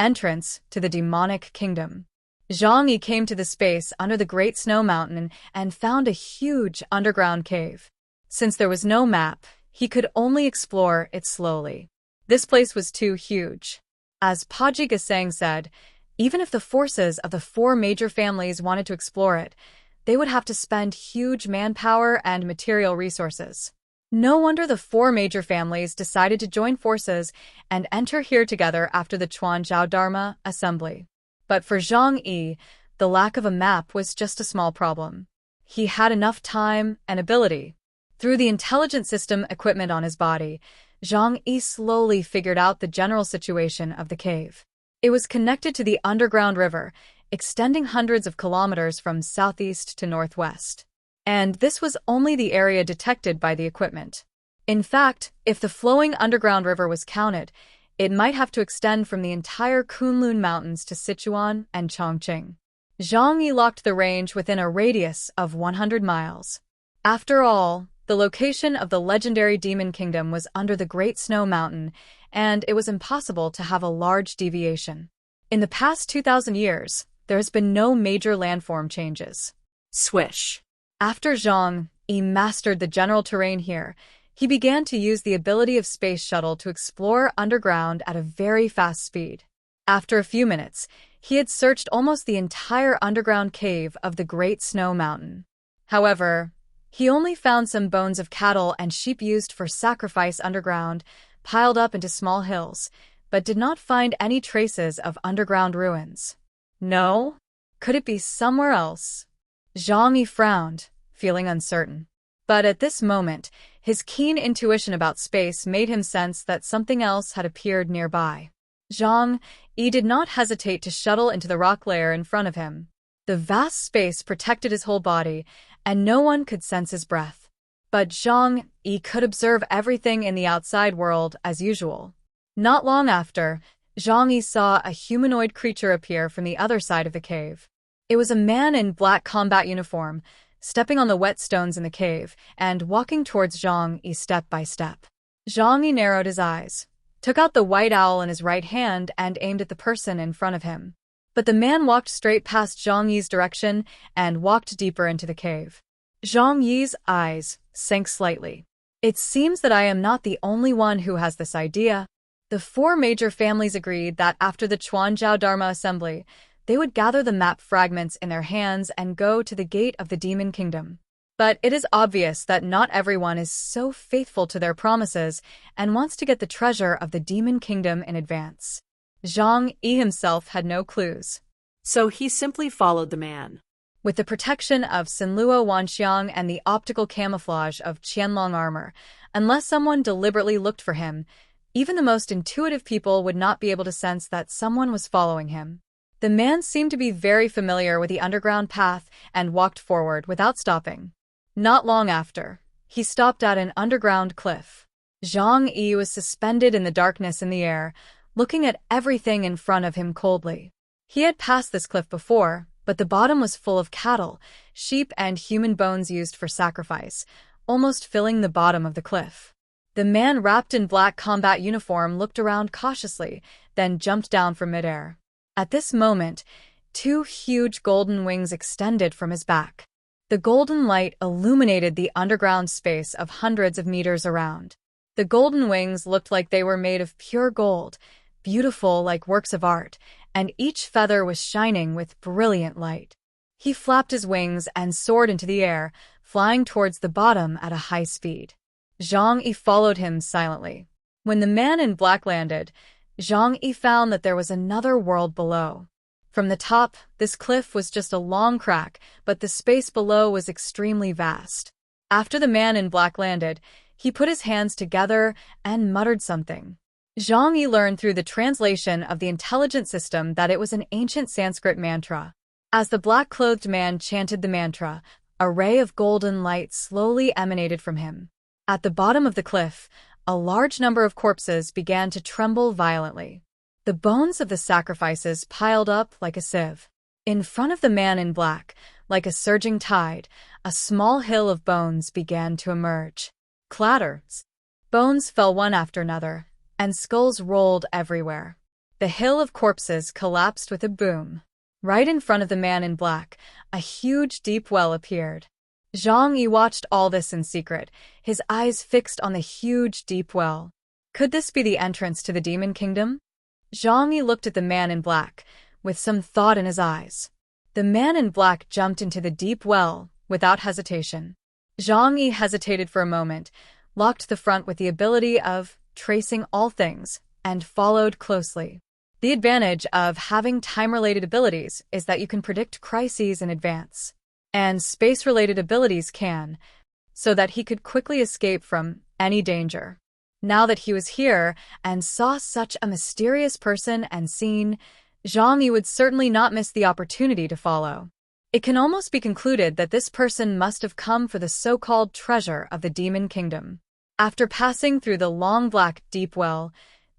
Entrance to the Demonic Kingdom. Zhang Yi came to the space under the Great Snow Mountain and found a huge underground cave. Since there was no map, he could only explore it slowly. This place was too huge. As Paji Gasang said, even if the forces of the 4 major families wanted to explore it, they would have to spend huge manpower and material resources. No wonder the 4 major families decided to join forces and enter here together after the Chuanzhao Dharma assembly. But for Zhang Yi, the lack of a map was just a small problem. He had enough time and ability. Through the intelligence system equipment on his body, Zhang Yi slowly figured out the general situation of the cave. It was connected to the underground river, extending hundreds of kilometers from southeast to northwest. And this was only the area detected by the equipment. In fact, if the flowing underground river was counted, it might have to extend from the entire Qinling Mountains to Sichuan and Chongqing. Zhang Yi locked the range within a radius of 100 miles. After all, the location of the legendary Demon Kingdom was under the Great Snow Mountain, and it was impossible to have a large deviation. In the past 2,000 years, there has been no major landform changes. Swish. After Zhang Yi mastered the general terrain here, he began to use the ability of Space Shuttle to explore underground at a very fast speed. After a few minutes, he had searched almost the entire underground cave of the Great Snow Mountain. However, he only found some bones of cattle and sheep used for sacrifice underground, piled up into small hills, but did not find any traces of underground ruins. No? Could it be somewhere else? Zhang Yi frowned, feeling uncertain. But at this moment, his keen intuition about space made him sense that something else had appeared nearby. Zhang Yi did not hesitate to shuttle into the rock layer in front of him. The vast space protected his whole body, and no one could sense his breath. But Zhang Yi could observe everything in the outside world as usual. Not long after, Zhang Yi saw a humanoid creature appear from the other side of the cave. It was a man in black combat uniform, stepping on the wet stones in the cave and walking towards Zhang Yi step by step. Zhang Yi narrowed his eyes, took out the white owl in his right hand and aimed at the person in front of him. But the man walked straight past Zhang Yi's direction and walked deeper into the cave. Zhang Yi's eyes sank slightly. It seems that I am not the only one who has this idea. The four major families agreed that after the Chuanzhao Dharma assembly, they would gather the map fragments in their hands and go to the gate of the Demon Kingdom. But it is obvious that not everyone is so faithful to their promises and wants to get the treasure of the Demon Kingdom in advance. Zhang Yi himself had no clues. So he simply followed the man. With the protection of Sinluo Wanxiang and the optical camouflage of Qianling armor, unless someone deliberately looked for him, even the most intuitive people would not be able to sense that someone was following him. The man seemed to be very familiar with the underground path and walked forward without stopping. Not long after, he stopped at an underground cliff. Zhang Yi was suspended in the darkness in the air, looking at everything in front of him coldly. He had passed this cliff before, but the bottom was full of cattle, sheep, and human bones used for sacrifice, almost filling the bottom of the cliff. The man wrapped in black combat uniform looked around cautiously, then jumped down from midair. At this moment, two huge golden wings extended from his back. The golden light illuminated the underground space of hundreds of meters around. The golden wings looked like they were made of pure gold, beautiful like works of art, and each feather was shining with brilliant light. He flapped his wings and soared into the air, flying towards the bottom at a high speed. Zhang Yi followed him silently. When the man in black landed, Zhang Yi found that there was another world below. From the top, this cliff was just a long crack, but the space below was extremely vast. After the man in black landed, he put his hands together and muttered something. Zhang Yi learned through the translation of the intelligent system that it was an ancient Sanskrit mantra. As the black-clothed man chanted the mantra, a ray of golden light slowly emanated from him. At the bottom of the cliff, a large number of corpses began to tremble violently. The bones of the sacrifices piled up like a sieve. In front of the man in black, like a surging tide, a small hill of bones began to emerge. Clatters. Bones fell one after another, and skulls rolled everywhere. The hill of corpses collapsed with a boom. Right in front of the man in black, a huge deep well appeared. Zhang Yi watched all this in secret, his eyes fixed on the huge deep well. Could this be the entrance to the Demon Kingdom? Zhang Yi looked at the man in black, with some thought in his eyes. The man in black jumped into the deep well, without hesitation. Zhang Yi hesitated for a moment, locked the front with the ability of tracing all things, and followed closely. The advantage of having time-related abilities is that you can predict crises in advance. And space-related abilities can, so that he could quickly escape from any danger. Now that he was here and saw such a mysterious person and scene, Zhang Yi would certainly not miss the opportunity to follow. It can almost be concluded that this person must have come for the so-called treasure of the Demon Kingdom. After passing through the long black deep well,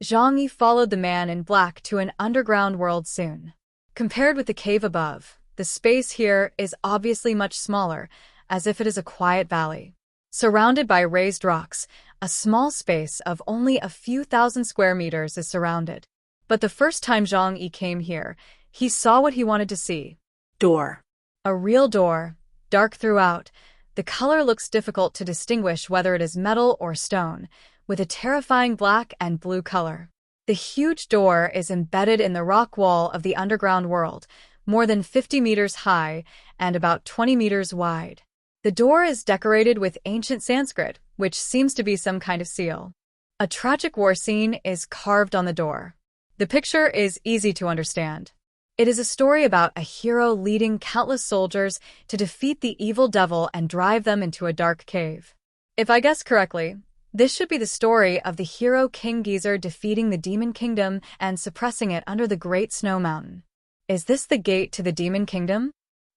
Zhang Yi followed the man in black to an underground world soon. Compared with the cave above, the space here is obviously much smaller, as if it is a quiet valley. Surrounded by raised rocks, a small space of only a few thousand square meters is surrounded. But the first time Zhang Yi came here, he saw what he wanted to see. Door. A real door, dark throughout. The color looks difficult to distinguish whether it is metal or stone, with a terrifying black and blue color. The huge door is embedded in the rock wall of the underground world, more than 50 meters high and about 20 meters wide. The door is decorated with ancient Sanskrit, which seems to be some kind of seal. A tragic war scene is carved on the door. The picture is easy to understand. It is a story about a hero leading countless soldiers to defeat the evil devil and drive them into a dark cave. If I guess correctly, this should be the story of the hero King Geezer defeating the Demon Kingdom and suppressing it under the Great Snow Mountain. Is this the gate to the Demon Kingdom?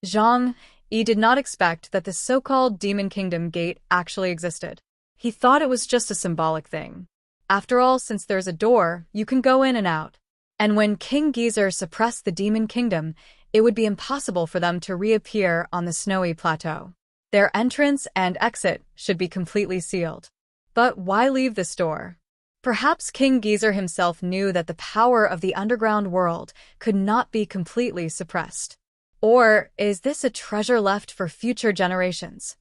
Zhang Yi did not expect that the so-called Demon Kingdom gate actually existed. He thought it was just a symbolic thing. After all, since there's a door, you can go in and out. And when King Geezer suppressed the Demon Kingdom, it would be impossible for them to reappear on the snowy plateau. Their entrance and exit should be completely sealed. But why leave this door? Perhaps King Geezer himself knew that the power of the underground world could not be completely suppressed. Or is this a treasure left for future generations?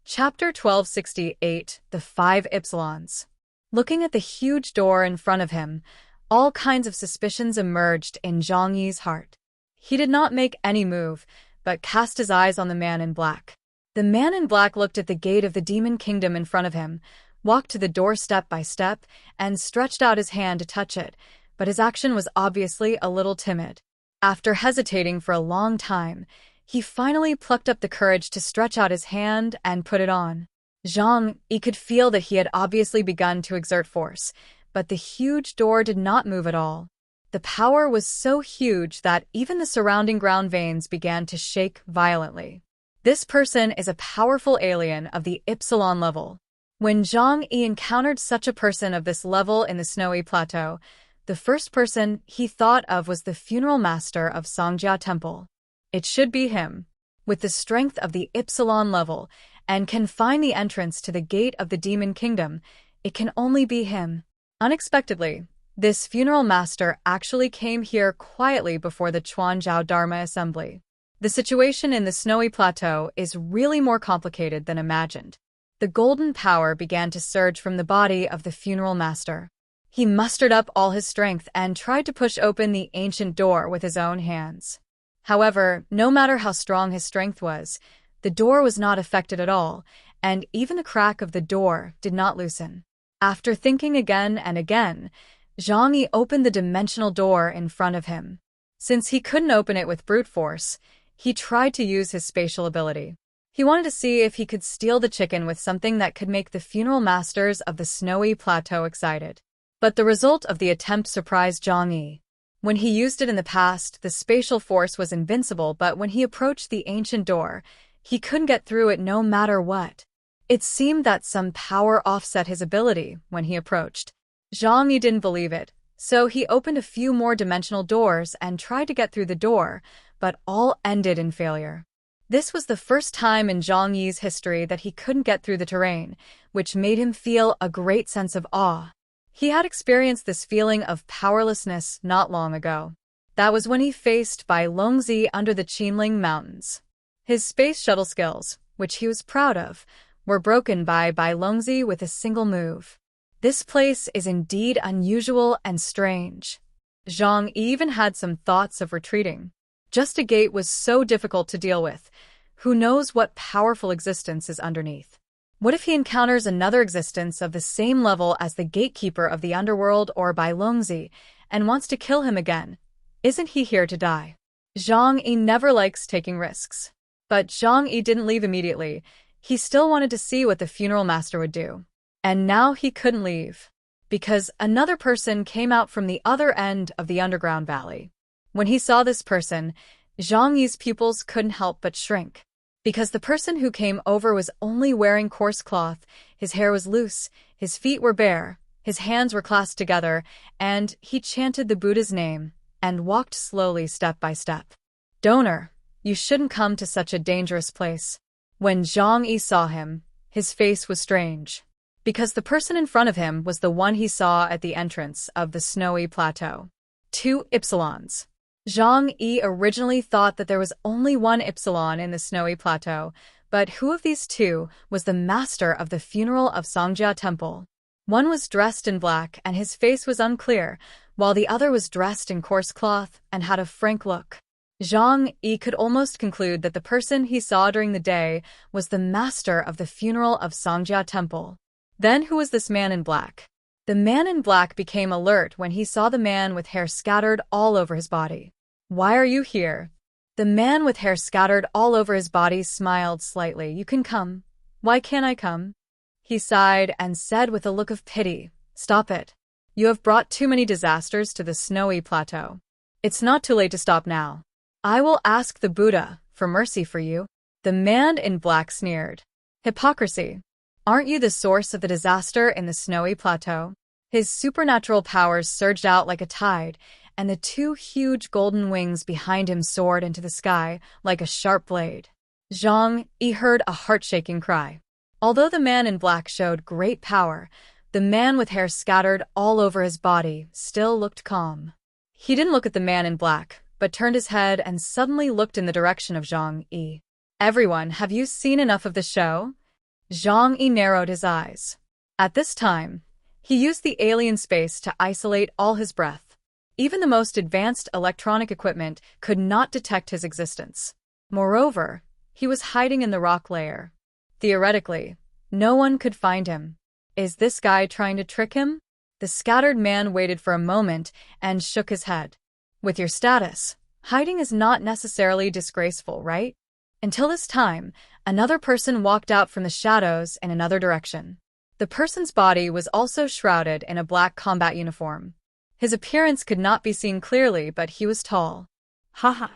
Chapter 1268, The 5 Ypsilons. Looking at the huge door in front of him, all kinds of suspicions emerged in Zhang Yi's heart. He did not make any move, but cast his eyes on the man in black. The man in black looked at the gate of the Demon Kingdom in front of him, walked to the door step by step, and stretched out his hand to touch it, but his action was obviously a little timid. After hesitating for a long time, he finally plucked up the courage to stretch out his hand and put it on. Zhang Yi could feel that he had obviously begun to exert force, but the huge door did not move at all. The power was so huge that even the surrounding ground veins began to shake violently. This person is a powerful alien of the Ypsilon level. When Zhang Yi encountered such a person of this level in the snowy plateau, the first person he thought of was the funeral master of Songjia Temple. It should be him. With the strength of the Ypsilon level, and can find the entrance to the gate of the Demon Kingdom, it can only be him. Unexpectedly, this funeral master actually came here quietly before the Chuanzhao Dharma assembly. The situation in the snowy plateau is really more complicated than imagined. The golden power began to surge from the body of the funeral master. He mustered up all his strength and tried to push open the ancient door with his own hands. However, no matter how strong his strength was, the door was not affected at all, and even the crack of the door did not loosen. After thinking again and again, Zhang Yi opened the dimensional door in front of him. Since he couldn't open it with brute force, he tried to use his spatial ability. He wanted to see if he could steal the chicken with something that could make the funeral masters of the snowy plateau excited. But the result of the attempt surprised Zhang Yi. When he used it in the past, the spatial force was invincible, but when he approached the ancient door, he couldn't get through it no matter what. It seemed that some power offset his ability when he approached. Zhang Yi didn't believe it, so he opened a few more dimensional doors and tried to get through the door, but all ended in failure. This was the first time in Zhang Yi's history that he couldn't get through the terrain, which made him feel a great sense of awe. He had experienced this feeling of powerlessness not long ago. That was when he faced Bai Longzi under the Qinling Mountains. His space shuttle skills, which he was proud of, were broken by Bai Longzi with a single move. This place is indeed unusual and strange. Zhang even had some thoughts of retreating. Just a gate was so difficult to deal with. Who knows what powerful existence is underneath? What if he encounters another existence of the same level as the gatekeeper of the underworld or Bai Longzi and wants to kill him again? Isn't he here to die? Zhang Yi never likes taking risks. But Zhang Yi didn't leave immediately. He still wanted to see what the funeral master would do. And now he couldn't leave, because another person came out from the other end of the underground valley. When he saw this person, Zhang Yi's pupils couldn't help but shrink. Because the person who came over was only wearing coarse cloth, his hair was loose, his feet were bare, his hands were clasped together, and he chanted the Buddha's name and walked slowly step by step. Donor, you shouldn't come to such a dangerous place. When Zhang Yi saw him, his face was strange. Because the person in front of him was the one he saw at the entrance of the snowy plateau. 2 Ypsilons. Zhang Yi originally thought that there was only one Ypsilon in the snowy plateau, but who of these two was the master of the funeral of Songjia Temple? One was dressed in black and his face was unclear, while the other was dressed in coarse cloth and had a frank look. Zhang Yi could almost conclude that the person he saw during the day was the master of the funeral of Songjia Temple. Then who was this man in black? The man in black became alert when he saw the man with hair scattered all over his body. Why are you here? The man with hair scattered all over his body smiled slightly. You can come. Why can't I come? He sighed and said with a look of pity, Stop it. You have brought too many disasters to the snowy plateau. It's not too late to stop now. I will ask the Buddha for mercy for you. The man in black sneered. Hypocrisy. Aren't you the source of the disaster in the snowy plateau? His supernatural powers surged out like a tide, and the two huge golden wings behind him soared into the sky like a sharp blade. Zhang Yi heard a heart-shaking cry. Although the man in black showed great power, the man with hair scattered all over his body still looked calm. He didn't look at the man in black, but turned his head and suddenly looked in the direction of Zhang Yi. Everyone, have you seen enough of the show? Zhang Yi narrowed his eyes. At this time, he used the alien space to isolate all his breath. Even the most advanced electronic equipment could not detect his existence. Moreover, he was hiding in the rock layer. Theoretically, no one could find him. Is this guy trying to trick him? The scattered man waited for a moment and shook his head. With your status, hiding is not necessarily disgraceful, right? Until this time, another person walked out from the shadows in another direction. The person's body was also shrouded in a black combat uniform. His appearance could not be seen clearly, but he was tall. Haha.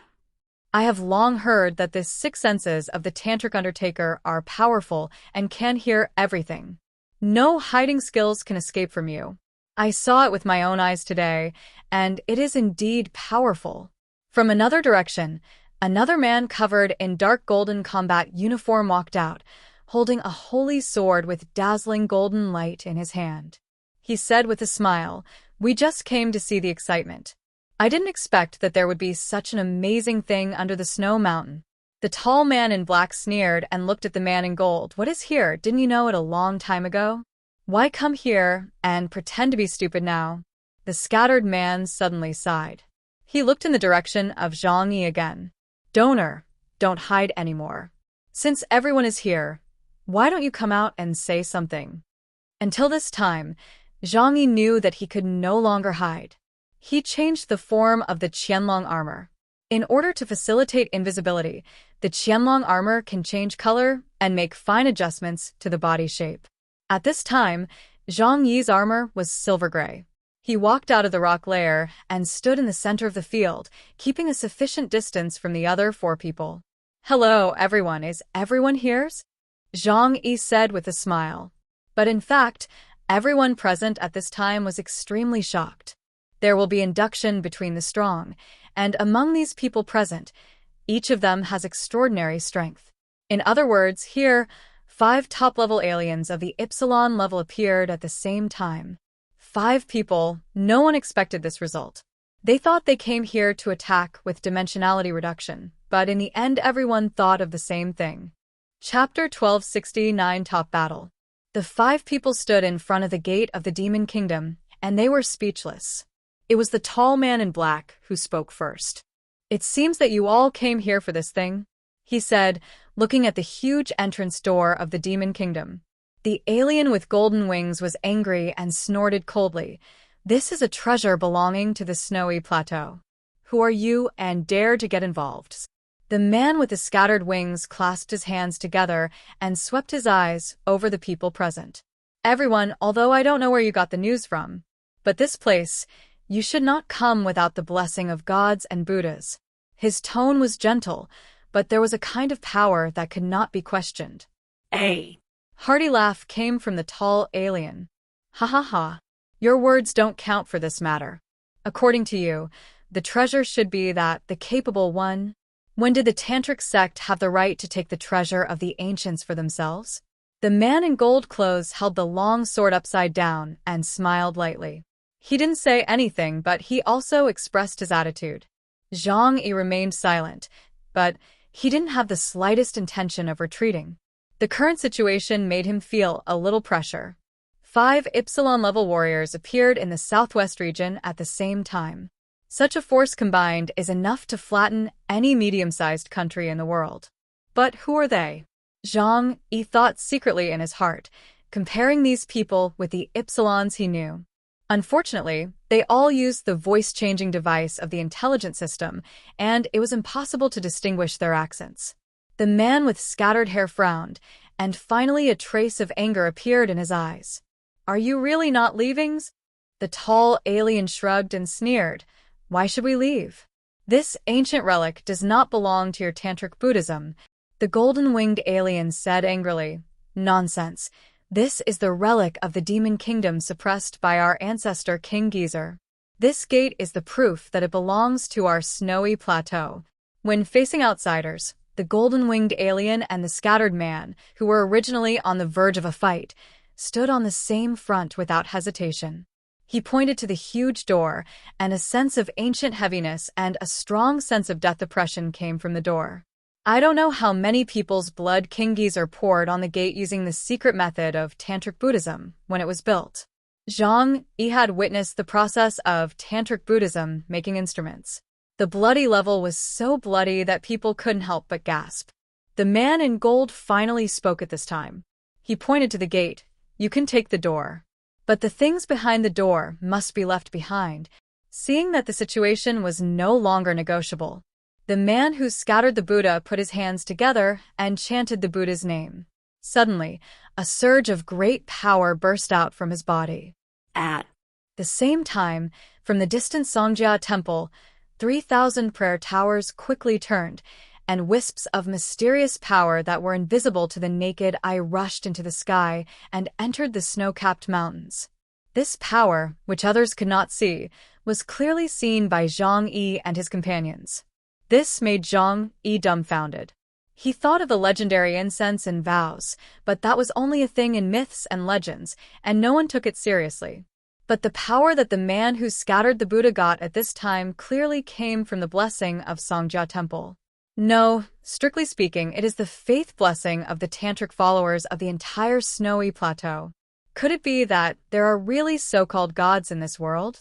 I have long heard that the six senses of the Tantric Undertaker are powerful and can hear everything. No hiding skills can escape from you. I saw it with my own eyes today, and it is indeed powerful. From another direction, another man covered in dark golden combat uniform walked out, holding a holy sword with dazzling golden light in his hand. He said with a smile, "We just came to see the excitement. I didn't expect that there would be such an amazing thing under the snow mountain." The tall man in black sneered and looked at the man in gold. "What is here? Didn't you know it a long time ago? Why come here and pretend to be stupid now?" The scattered man suddenly sighed. He looked in the direction of Zhang Yi again. "Donor, don't hide anymore. Since everyone is here, why don't you come out and say something?" Until this time, Zhang Yi knew that he could no longer hide. He changed the form of the Qinling armor. In order to facilitate invisibility, the Qinling armor can change color and make fine adjustments to the body shape. At this time, Zhang Yi's armor was silver gray. He walked out of the rock layer and stood in the center of the field, keeping a sufficient distance from the other four people. "Hello, everyone. Is everyone here?" Zhang Yi said with a smile. But in fact, everyone present at this time was extremely shocked. There will be induction between the strong, and among these people present, each of them has extraordinary strength. In other words, here, 5 top-level aliens of the Epsilon level appeared at the same time. 5 people, no one expected this result. They thought they came here to attack with dimensionality reduction, but in the end everyone thought of the same thing. Chapter 1269 Top Battle. The 5 people stood in front of the gate of the Demon Kingdom, and they were speechless. It was the tall man in black who spoke first. "It seems that you all came here for this thing," he said, looking at the huge entrance door of the Demon Kingdom. The alien with golden wings was angry and snorted coldly. "This is a treasure belonging to the snowy plateau. Who are you and dare to get involved?" The man with the scattered wings clasped his hands together and swept his eyes over the people present. "Everyone, although I don't know where you got the news from, but this place, you should not come without the blessing of gods and Buddhas." His tone was gentle, but there was a kind of power that could not be questioned. A hearty laugh came from the tall alien. "Ha ha ha. Your words don't count for this matter. According to you, the treasure should be that the capable one. When did the Tantric sect have the right to take the treasure of the ancients for themselves?" The man in gold clothes held the long sword upside down and smiled lightly. He didn't say anything, but he also expressed his attitude. Zhang Yi remained silent, but he didn't have the slightest intention of retreating. The current situation made him feel a little pressure. 5 Epsilon-level warriors appeared in the southwest region at the same time. Such a force combined is enough to flatten any medium-sized country in the world. But who are they? Zhang Yi thought secretly in his heart, comparing these people with the Epsilons he knew. Unfortunately, they all used the voice-changing device of the intelligence system, and it was impossible to distinguish their accents. The man with scattered hair frowned, and finally a trace of anger appeared in his eyes. "Are you really not leaving?" The tall alien shrugged and sneered. "Why should we leave? This ancient relic does not belong to your Tantric Buddhism. The golden-winged alien said angrily, "Nonsense. This is the relic of the demon kingdom suppressed by our ancestor King Geezer. This gate is the proof that it belongs to our snowy plateau." When facing outsiders, the golden-winged alien and the scattered man, who were originally on the verge of a fight, stood on the same front without hesitation. He pointed to the huge door, and a sense of ancient heaviness and a strong sense of death oppression came from the door. I don't know how many people's blood King Geezer poured on the gate using the secret method of Tantric Buddhism when it was built. Zhang Yi had witnessed the process of Tantric Buddhism making instruments. The bloody level was so bloody that people couldn't help but gasp. The man in gold finally spoke at this time. He pointed to the gate. "You can take the door. But the things behind the door must be left behind." Seeing that the situation was no longer negotiable, the man who scattered the Buddha put his hands together and chanted the Buddha's name. Suddenly, a surge of great power burst out from his body. At the same time, from the distant Songjia temple, 3,000 prayer towers quickly turned, and wisps of mysterious power that were invisible to the naked eye rushed into the sky and entered the snow-capped mountains. This power, which others could not see, was clearly seen by Zhang Yi and his companions. This made Zhang Yi dumbfounded. He thought of the legendary incense and vows, but that was only a thing in myths and legends, and no one took it seriously. But the power that the man who scattered the Buddha got at this time clearly came from the blessing of Songjia Temple. No, strictly speaking, it is the faith blessing of the tantric followers of the entire snowy plateau. Could it be that there are really so-called gods in this world?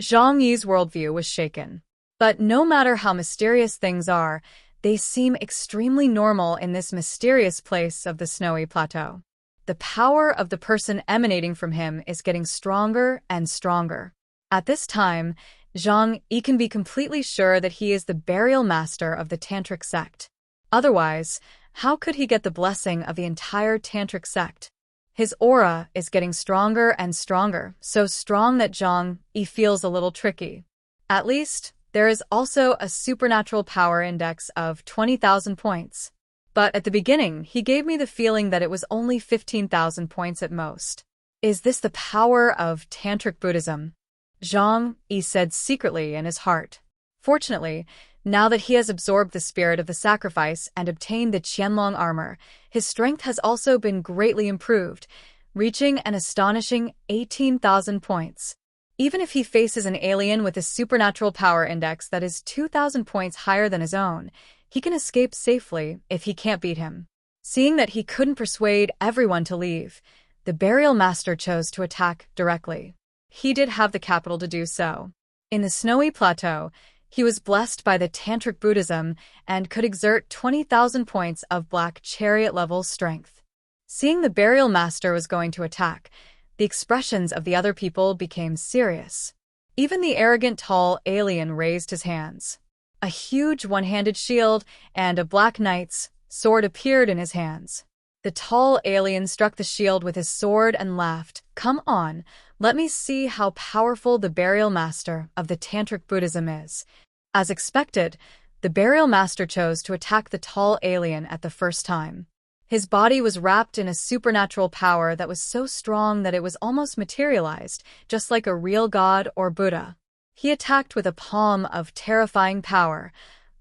Zhang Yi's worldview was shaken. But no matter how mysterious things are, they seem extremely normal in this mysterious place of the snowy plateau. The power of the person emanating from him is getting stronger and stronger. At this time, Zhang Yi can be completely sure that he is the burial master of the tantric sect. Otherwise, how could he get the blessing of the entire tantric sect? His aura is getting stronger and stronger, so strong that Zhang Yi feels a little tricky. At least, there is also a supernatural power index of 20,000 points. But at the beginning, he gave me the feeling that it was only 15,000 points at most. Is this the power of Tantric Buddhism? Zhang Yi said secretly in his heart. Fortunately, now that he has absorbed the spirit of the sacrifice and obtained the Qinling armor, his strength has also been greatly improved, reaching an astonishing 18,000 points. Even if he faces an alien with a supernatural power index that is 2,000 points higher than his own, he can escape safely if he can't beat him. Seeing that he couldn't persuade everyone to leave, the burial master chose to attack directly. He did have the capital to do so. In the snowy plateau, he was blessed by the Tantric Buddhism and could exert 20,000 points of black chariot-level strength. Seeing the burial master was going to attack, the expressions of the other people became serious. Even the arrogant tall alien raised his hands. A huge one-handed shield and a black knight's sword appeared in his hands. The tall alien struck the shield with his sword and laughed. "Come on, let me see how powerful the burial master of the Tantric Buddhism is." As expected, the burial master chose to attack the tall alien at the first time. His body was wrapped in a supernatural power that was so strong that it was almost materialized, just like a real god or Buddha. He attacked with a palm of terrifying power,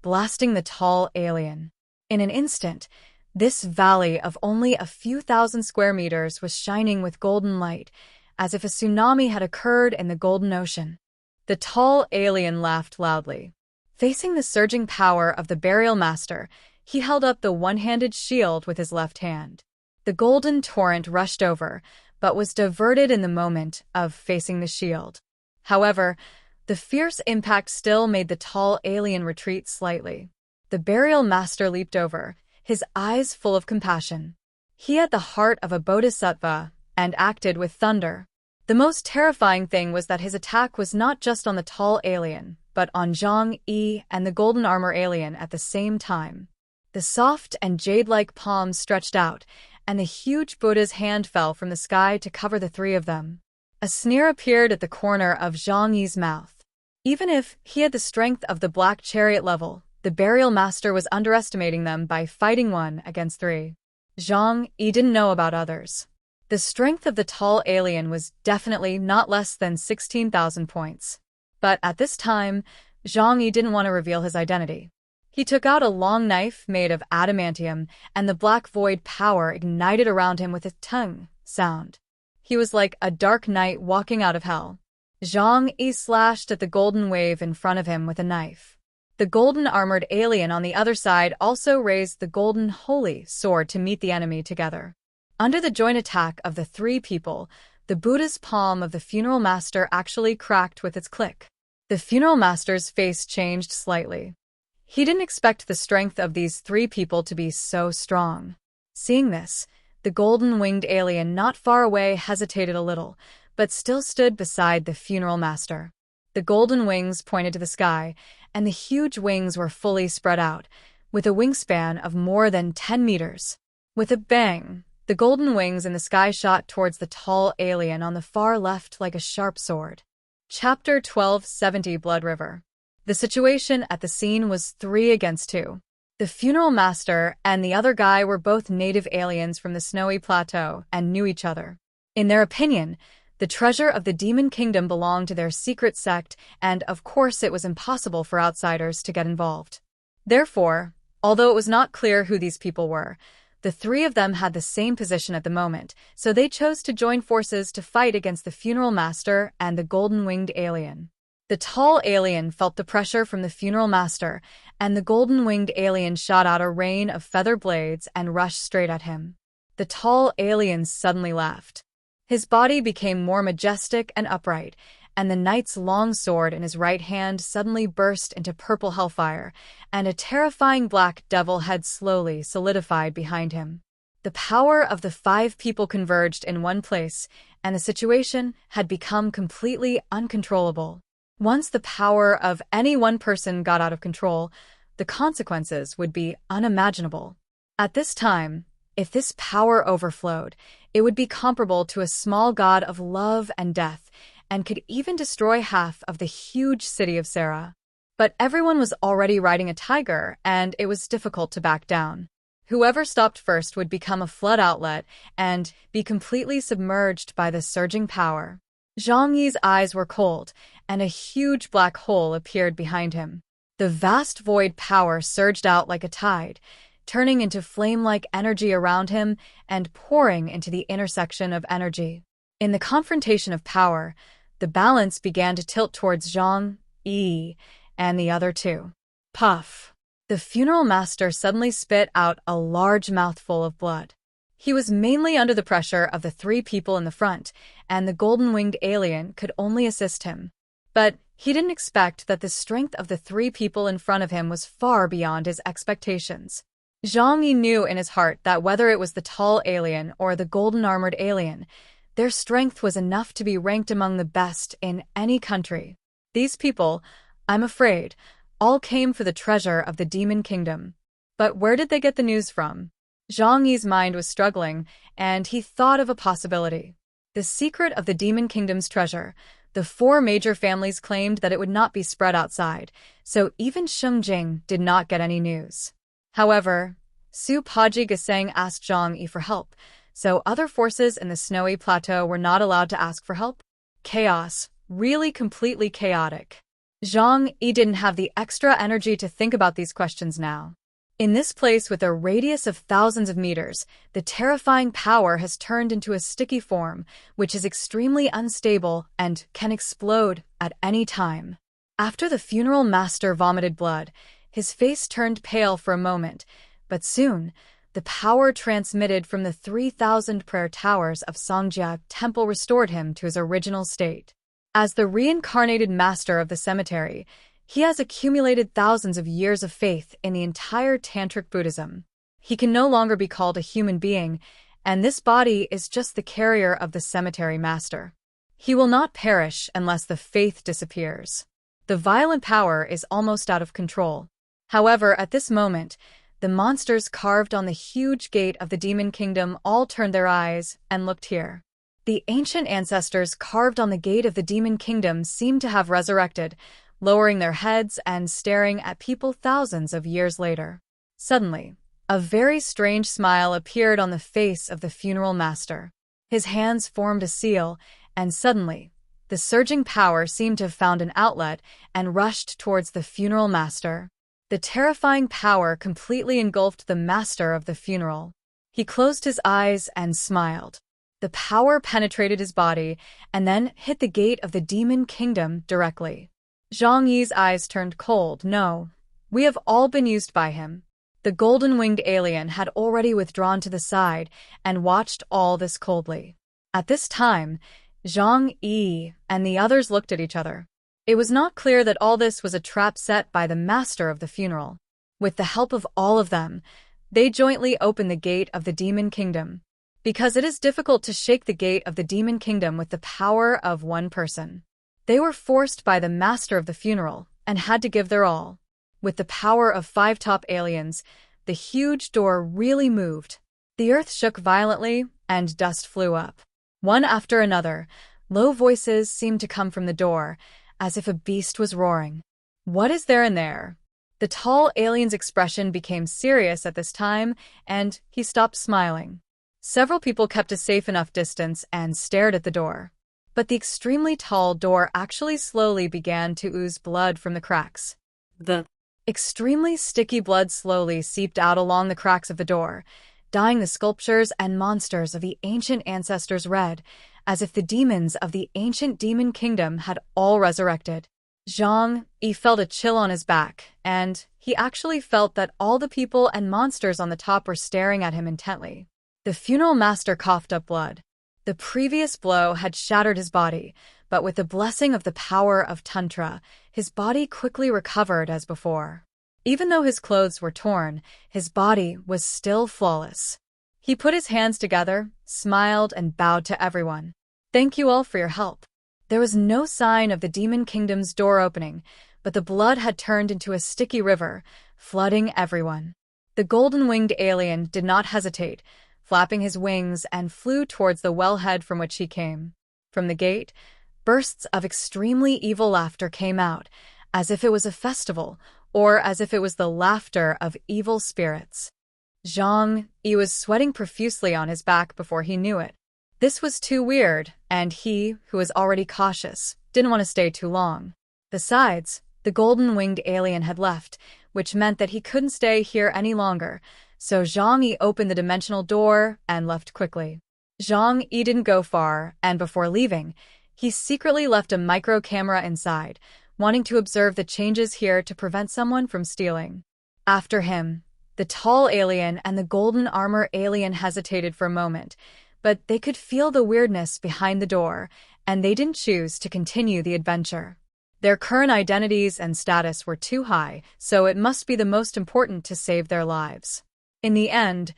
blasting the tall alien. In an instant, this valley of only a few thousand square meters was shining with golden light, as if a tsunami had occurred in the golden ocean. The tall alien laughed loudly. Facing the surging power of the burial master, he held up the one-handed shield with his left hand. The golden torrent rushed over, but was diverted in the moment of facing the shield. However, the fierce impact still made the tall alien retreat slightly. The burial master leaped over, his eyes full of compassion. He had the heart of a bodhisattva and acted with thunder. The most terrifying thing was that his attack was not just on the tall alien, but on Zhang Yi and the golden armor alien at the same time. The soft and jade-like palms stretched out, and the huge Buddha's hand fell from the sky to cover the three of them. A sneer appeared at the corner of Zhang Yi's mouth. Even if he had the strength of the black chariot level, The burial master was underestimating them by fighting 1 against 3. Zhang Yi didn't know about others. The strength of the tall alien was definitely not less than 16,000 points. But at this time, Zhang Yi didn't want to reveal his identity. He took out a long knife made of adamantium, and the black void power ignited around him with a tongue sound. He was like a dark knight walking out of hell. Zhang Yi slashed at the golden wave in front of him with a knife. The golden armored alien on the other side also raised the golden holy sword to meet the enemy together. Under the joint attack of the 3 people, the Buddha's palm of the funeral master actually cracked with its click. The funeral master's face changed slightly. He didn't expect the strength of these 3 people to be so strong. Seeing this, the golden-winged alien not far away hesitated a little, but still stood beside the funeral master. The golden wings pointed to the sky, and the huge wings were fully spread out, with a wingspan of more than 10 meters. With a bang, the golden wings in the sky shot towards the tall alien on the far left like a sharp sword. Chapter 1270 Blood River. The situation at the scene was 3 against 2. The funeral master and the other guy were both native aliens from the snowy plateau and knew each other. In their opinion, the treasure of the demon kingdom belonged to their secret sect, and of course it was impossible for outsiders to get involved. Therefore, although it was not clear who these people were, the 3 of them had the same position at the moment, so they chose to join forces to fight against the funeral master and the golden-winged alien. The tall alien felt the pressure from the funeral master, and the golden-winged alien shot out a rain of feather blades and rushed straight at him. The tall alien suddenly laughed. His body became more majestic and upright, and the knight's long sword in his right hand suddenly burst into purple hellfire, and a terrifying black devil head slowly solidified behind him. The power of the 5 people converged in one place, and the situation had become completely uncontrollable. Once the power of any one person got out of control, the consequences would be unimaginable. At this time, if this power overflowed, it would be comparable to a small god of love and death, and could even destroy half of the huge city of Sarah. But everyone was already riding a tiger, and it was difficult to back down. Whoever stopped first would become a flood outlet and be completely submerged by the surging power. Zhang Yi's eyes were cold, and a huge black hole appeared behind him. The vast void power surged out like a tide, turning into flame-like energy around him and pouring into the intersection of energy. In the confrontation of power, the balance began to tilt towards Zhang Yi and the other 2. Puff! The funeral master suddenly spit out a large mouthful of blood. He was mainly under the pressure of the 3 people in the front, and the golden-winged alien could only assist him. But he didn't expect that the strength of the 3 people in front of him was far beyond his expectations. Zhang Yi knew in his heart that whether it was the tall alien or the golden-armored alien, their strength was enough to be ranked among the best in any country. These people, I'm afraid, all came for the treasure of the demon kingdom. But where did they get the news from? Zhang Yi's mind was struggling, and he thought of a possibility. The secret of the demon kingdom's treasure. The 4 major families claimed that it would not be spread outside, so even Shengjing did not get any news. However, Su Paji Gaseng asked Zhang Yi for help, so other forces in the snowy plateau were not allowed to ask for help. Chaos, really completely chaotic. Zhang Yi didn't have the extra energy to think about these questions now. In this place with a radius of thousands of meters, the terrifying power has turned into a sticky form, which is extremely unstable and can explode at any time. After the funeral master vomited blood, his face turned pale for a moment, but soon, the power transmitted from the 3,000 prayer towers of Songjia Temple restored him to his original state. As the reincarnated master of the cemetery, he has accumulated thousands of years of faith in the entire Tantric Buddhism. He can no longer be called a human being, and this body is just the carrier of the cemetery master. He will not perish unless the faith disappears. The violent power is almost out of control. However, at this moment, the monsters carved on the huge gate of the demon kingdom all turned their eyes and looked here. The ancient ancestors carved on the gate of the demon kingdom seemed to have resurrected, lowering their heads and staring at people thousands of years later. Suddenly, a very strange smile appeared on the face of the funeral master. His hands formed a seal, and suddenly, the surging power seemed to have found an outlet and rushed towards the funeral master. The terrifying power completely engulfed the master of the funeral. He closed his eyes and smiled. The power penetrated his body and then hit the gate of the demon kingdom directly. Zhang Yi's eyes turned cold. No, we have all been used by him. The golden-winged alien had already withdrawn to the side and watched all this coldly. At this time, Zhang Yi and the others looked at each other. It was not clear that all this was a trap set by the master of the funeral. With the help of all of them, they jointly opened the gate of the demon kingdom. Because it is difficult to shake the gate of the demon kingdom with the power of one person. They were forced by the master of the funeral and had to give their all. With the power of 5 top aliens, the huge door really moved. The earth shook violently and dust flew up. One after another, low voices seemed to come from the door, as if a beast was roaring. What is there in there? The tall alien's expression became serious at this time, and he stopped smiling. Several people kept a safe enough distance and stared at the door. But the extremely tall door actually slowly began to ooze blood from the cracks. The extremely sticky blood slowly seeped out along the cracks of the door, dyeing the sculptures and monsters of the ancient ancestors red, as if the demons of the ancient demon kingdom had all resurrected. Zhang Yi felt a chill on his back, and he actually felt that all the people and monsters on the top were staring at him intently. The funeral master coughed up blood. The previous blow had shattered his body, but with the blessing of the power of Tantra, his body quickly recovered as before. Even though his clothes were torn, his body was still flawless. He put his hands together, smiled, and bowed to everyone. Thank you all for your help. There was no sign of the demon kingdom's door opening, but the blood had turned into a sticky river, flooding everyone. The golden-winged alien did not hesitate, flapping his wings and flew towards the wellhead from which he came. From the gate, bursts of extremely evil laughter came out, as if it was a festival, or as if it was the laughter of evil spirits. Zhang Yi was sweating profusely on his back before he knew it. This was too weird, and he, who was already cautious, didn't want to stay too long. Besides, the golden-winged alien had left, which meant that he couldn't stay here any longer, so Zhang Yi opened the dimensional door and left quickly. Zhang Yi didn't go far, and before leaving, he secretly left a micro-camera inside, wanting to observe the changes here to prevent someone from stealing. After him, the tall alien and the golden armor alien hesitated for a moment, but they could feel the weirdness behind the door, and they didn't choose to continue the adventure. Their current identities and status were too high, so it must be the most important to save their lives. In the end,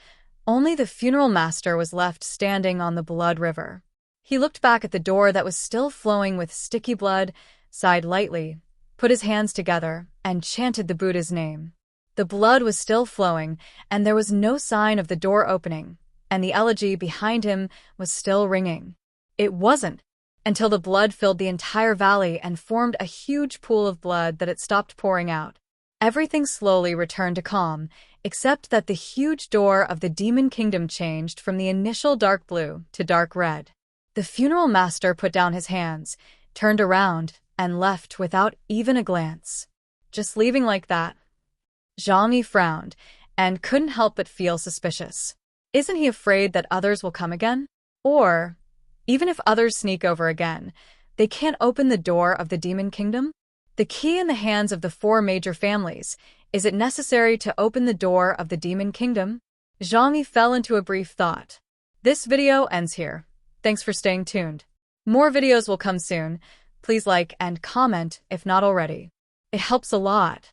only the funeral master was left standing on the blood river. He looked back at the door that was still flowing with sticky blood, sighed lightly, put his hands together, and chanted the Buddha's name. The blood was still flowing, and there was no sign of the door opening, and the elegy behind him was still ringing. It wasn't until the blood filled the entire valley and formed a huge pool of blood that it stopped pouring out. Everything slowly returned to calm, except that the huge door of the demon kingdom changed from the initial dark blue to dark red. The funeral master put down his hands, turned around, and left without even a glance. Just leaving like that? Zhang Yi frowned, and couldn't help but feel suspicious. Isn't he afraid that others will come again? Or, even if others sneak over again, they can't open the door of the demon kingdom? The key in the hands of the 4 major families. Is it necessary to open the door of the demon kingdom? Zhang Yi fell into a brief thought. This video ends here. Thanks for staying tuned. More videos will come soon. Please like and comment if not already. It helps a lot.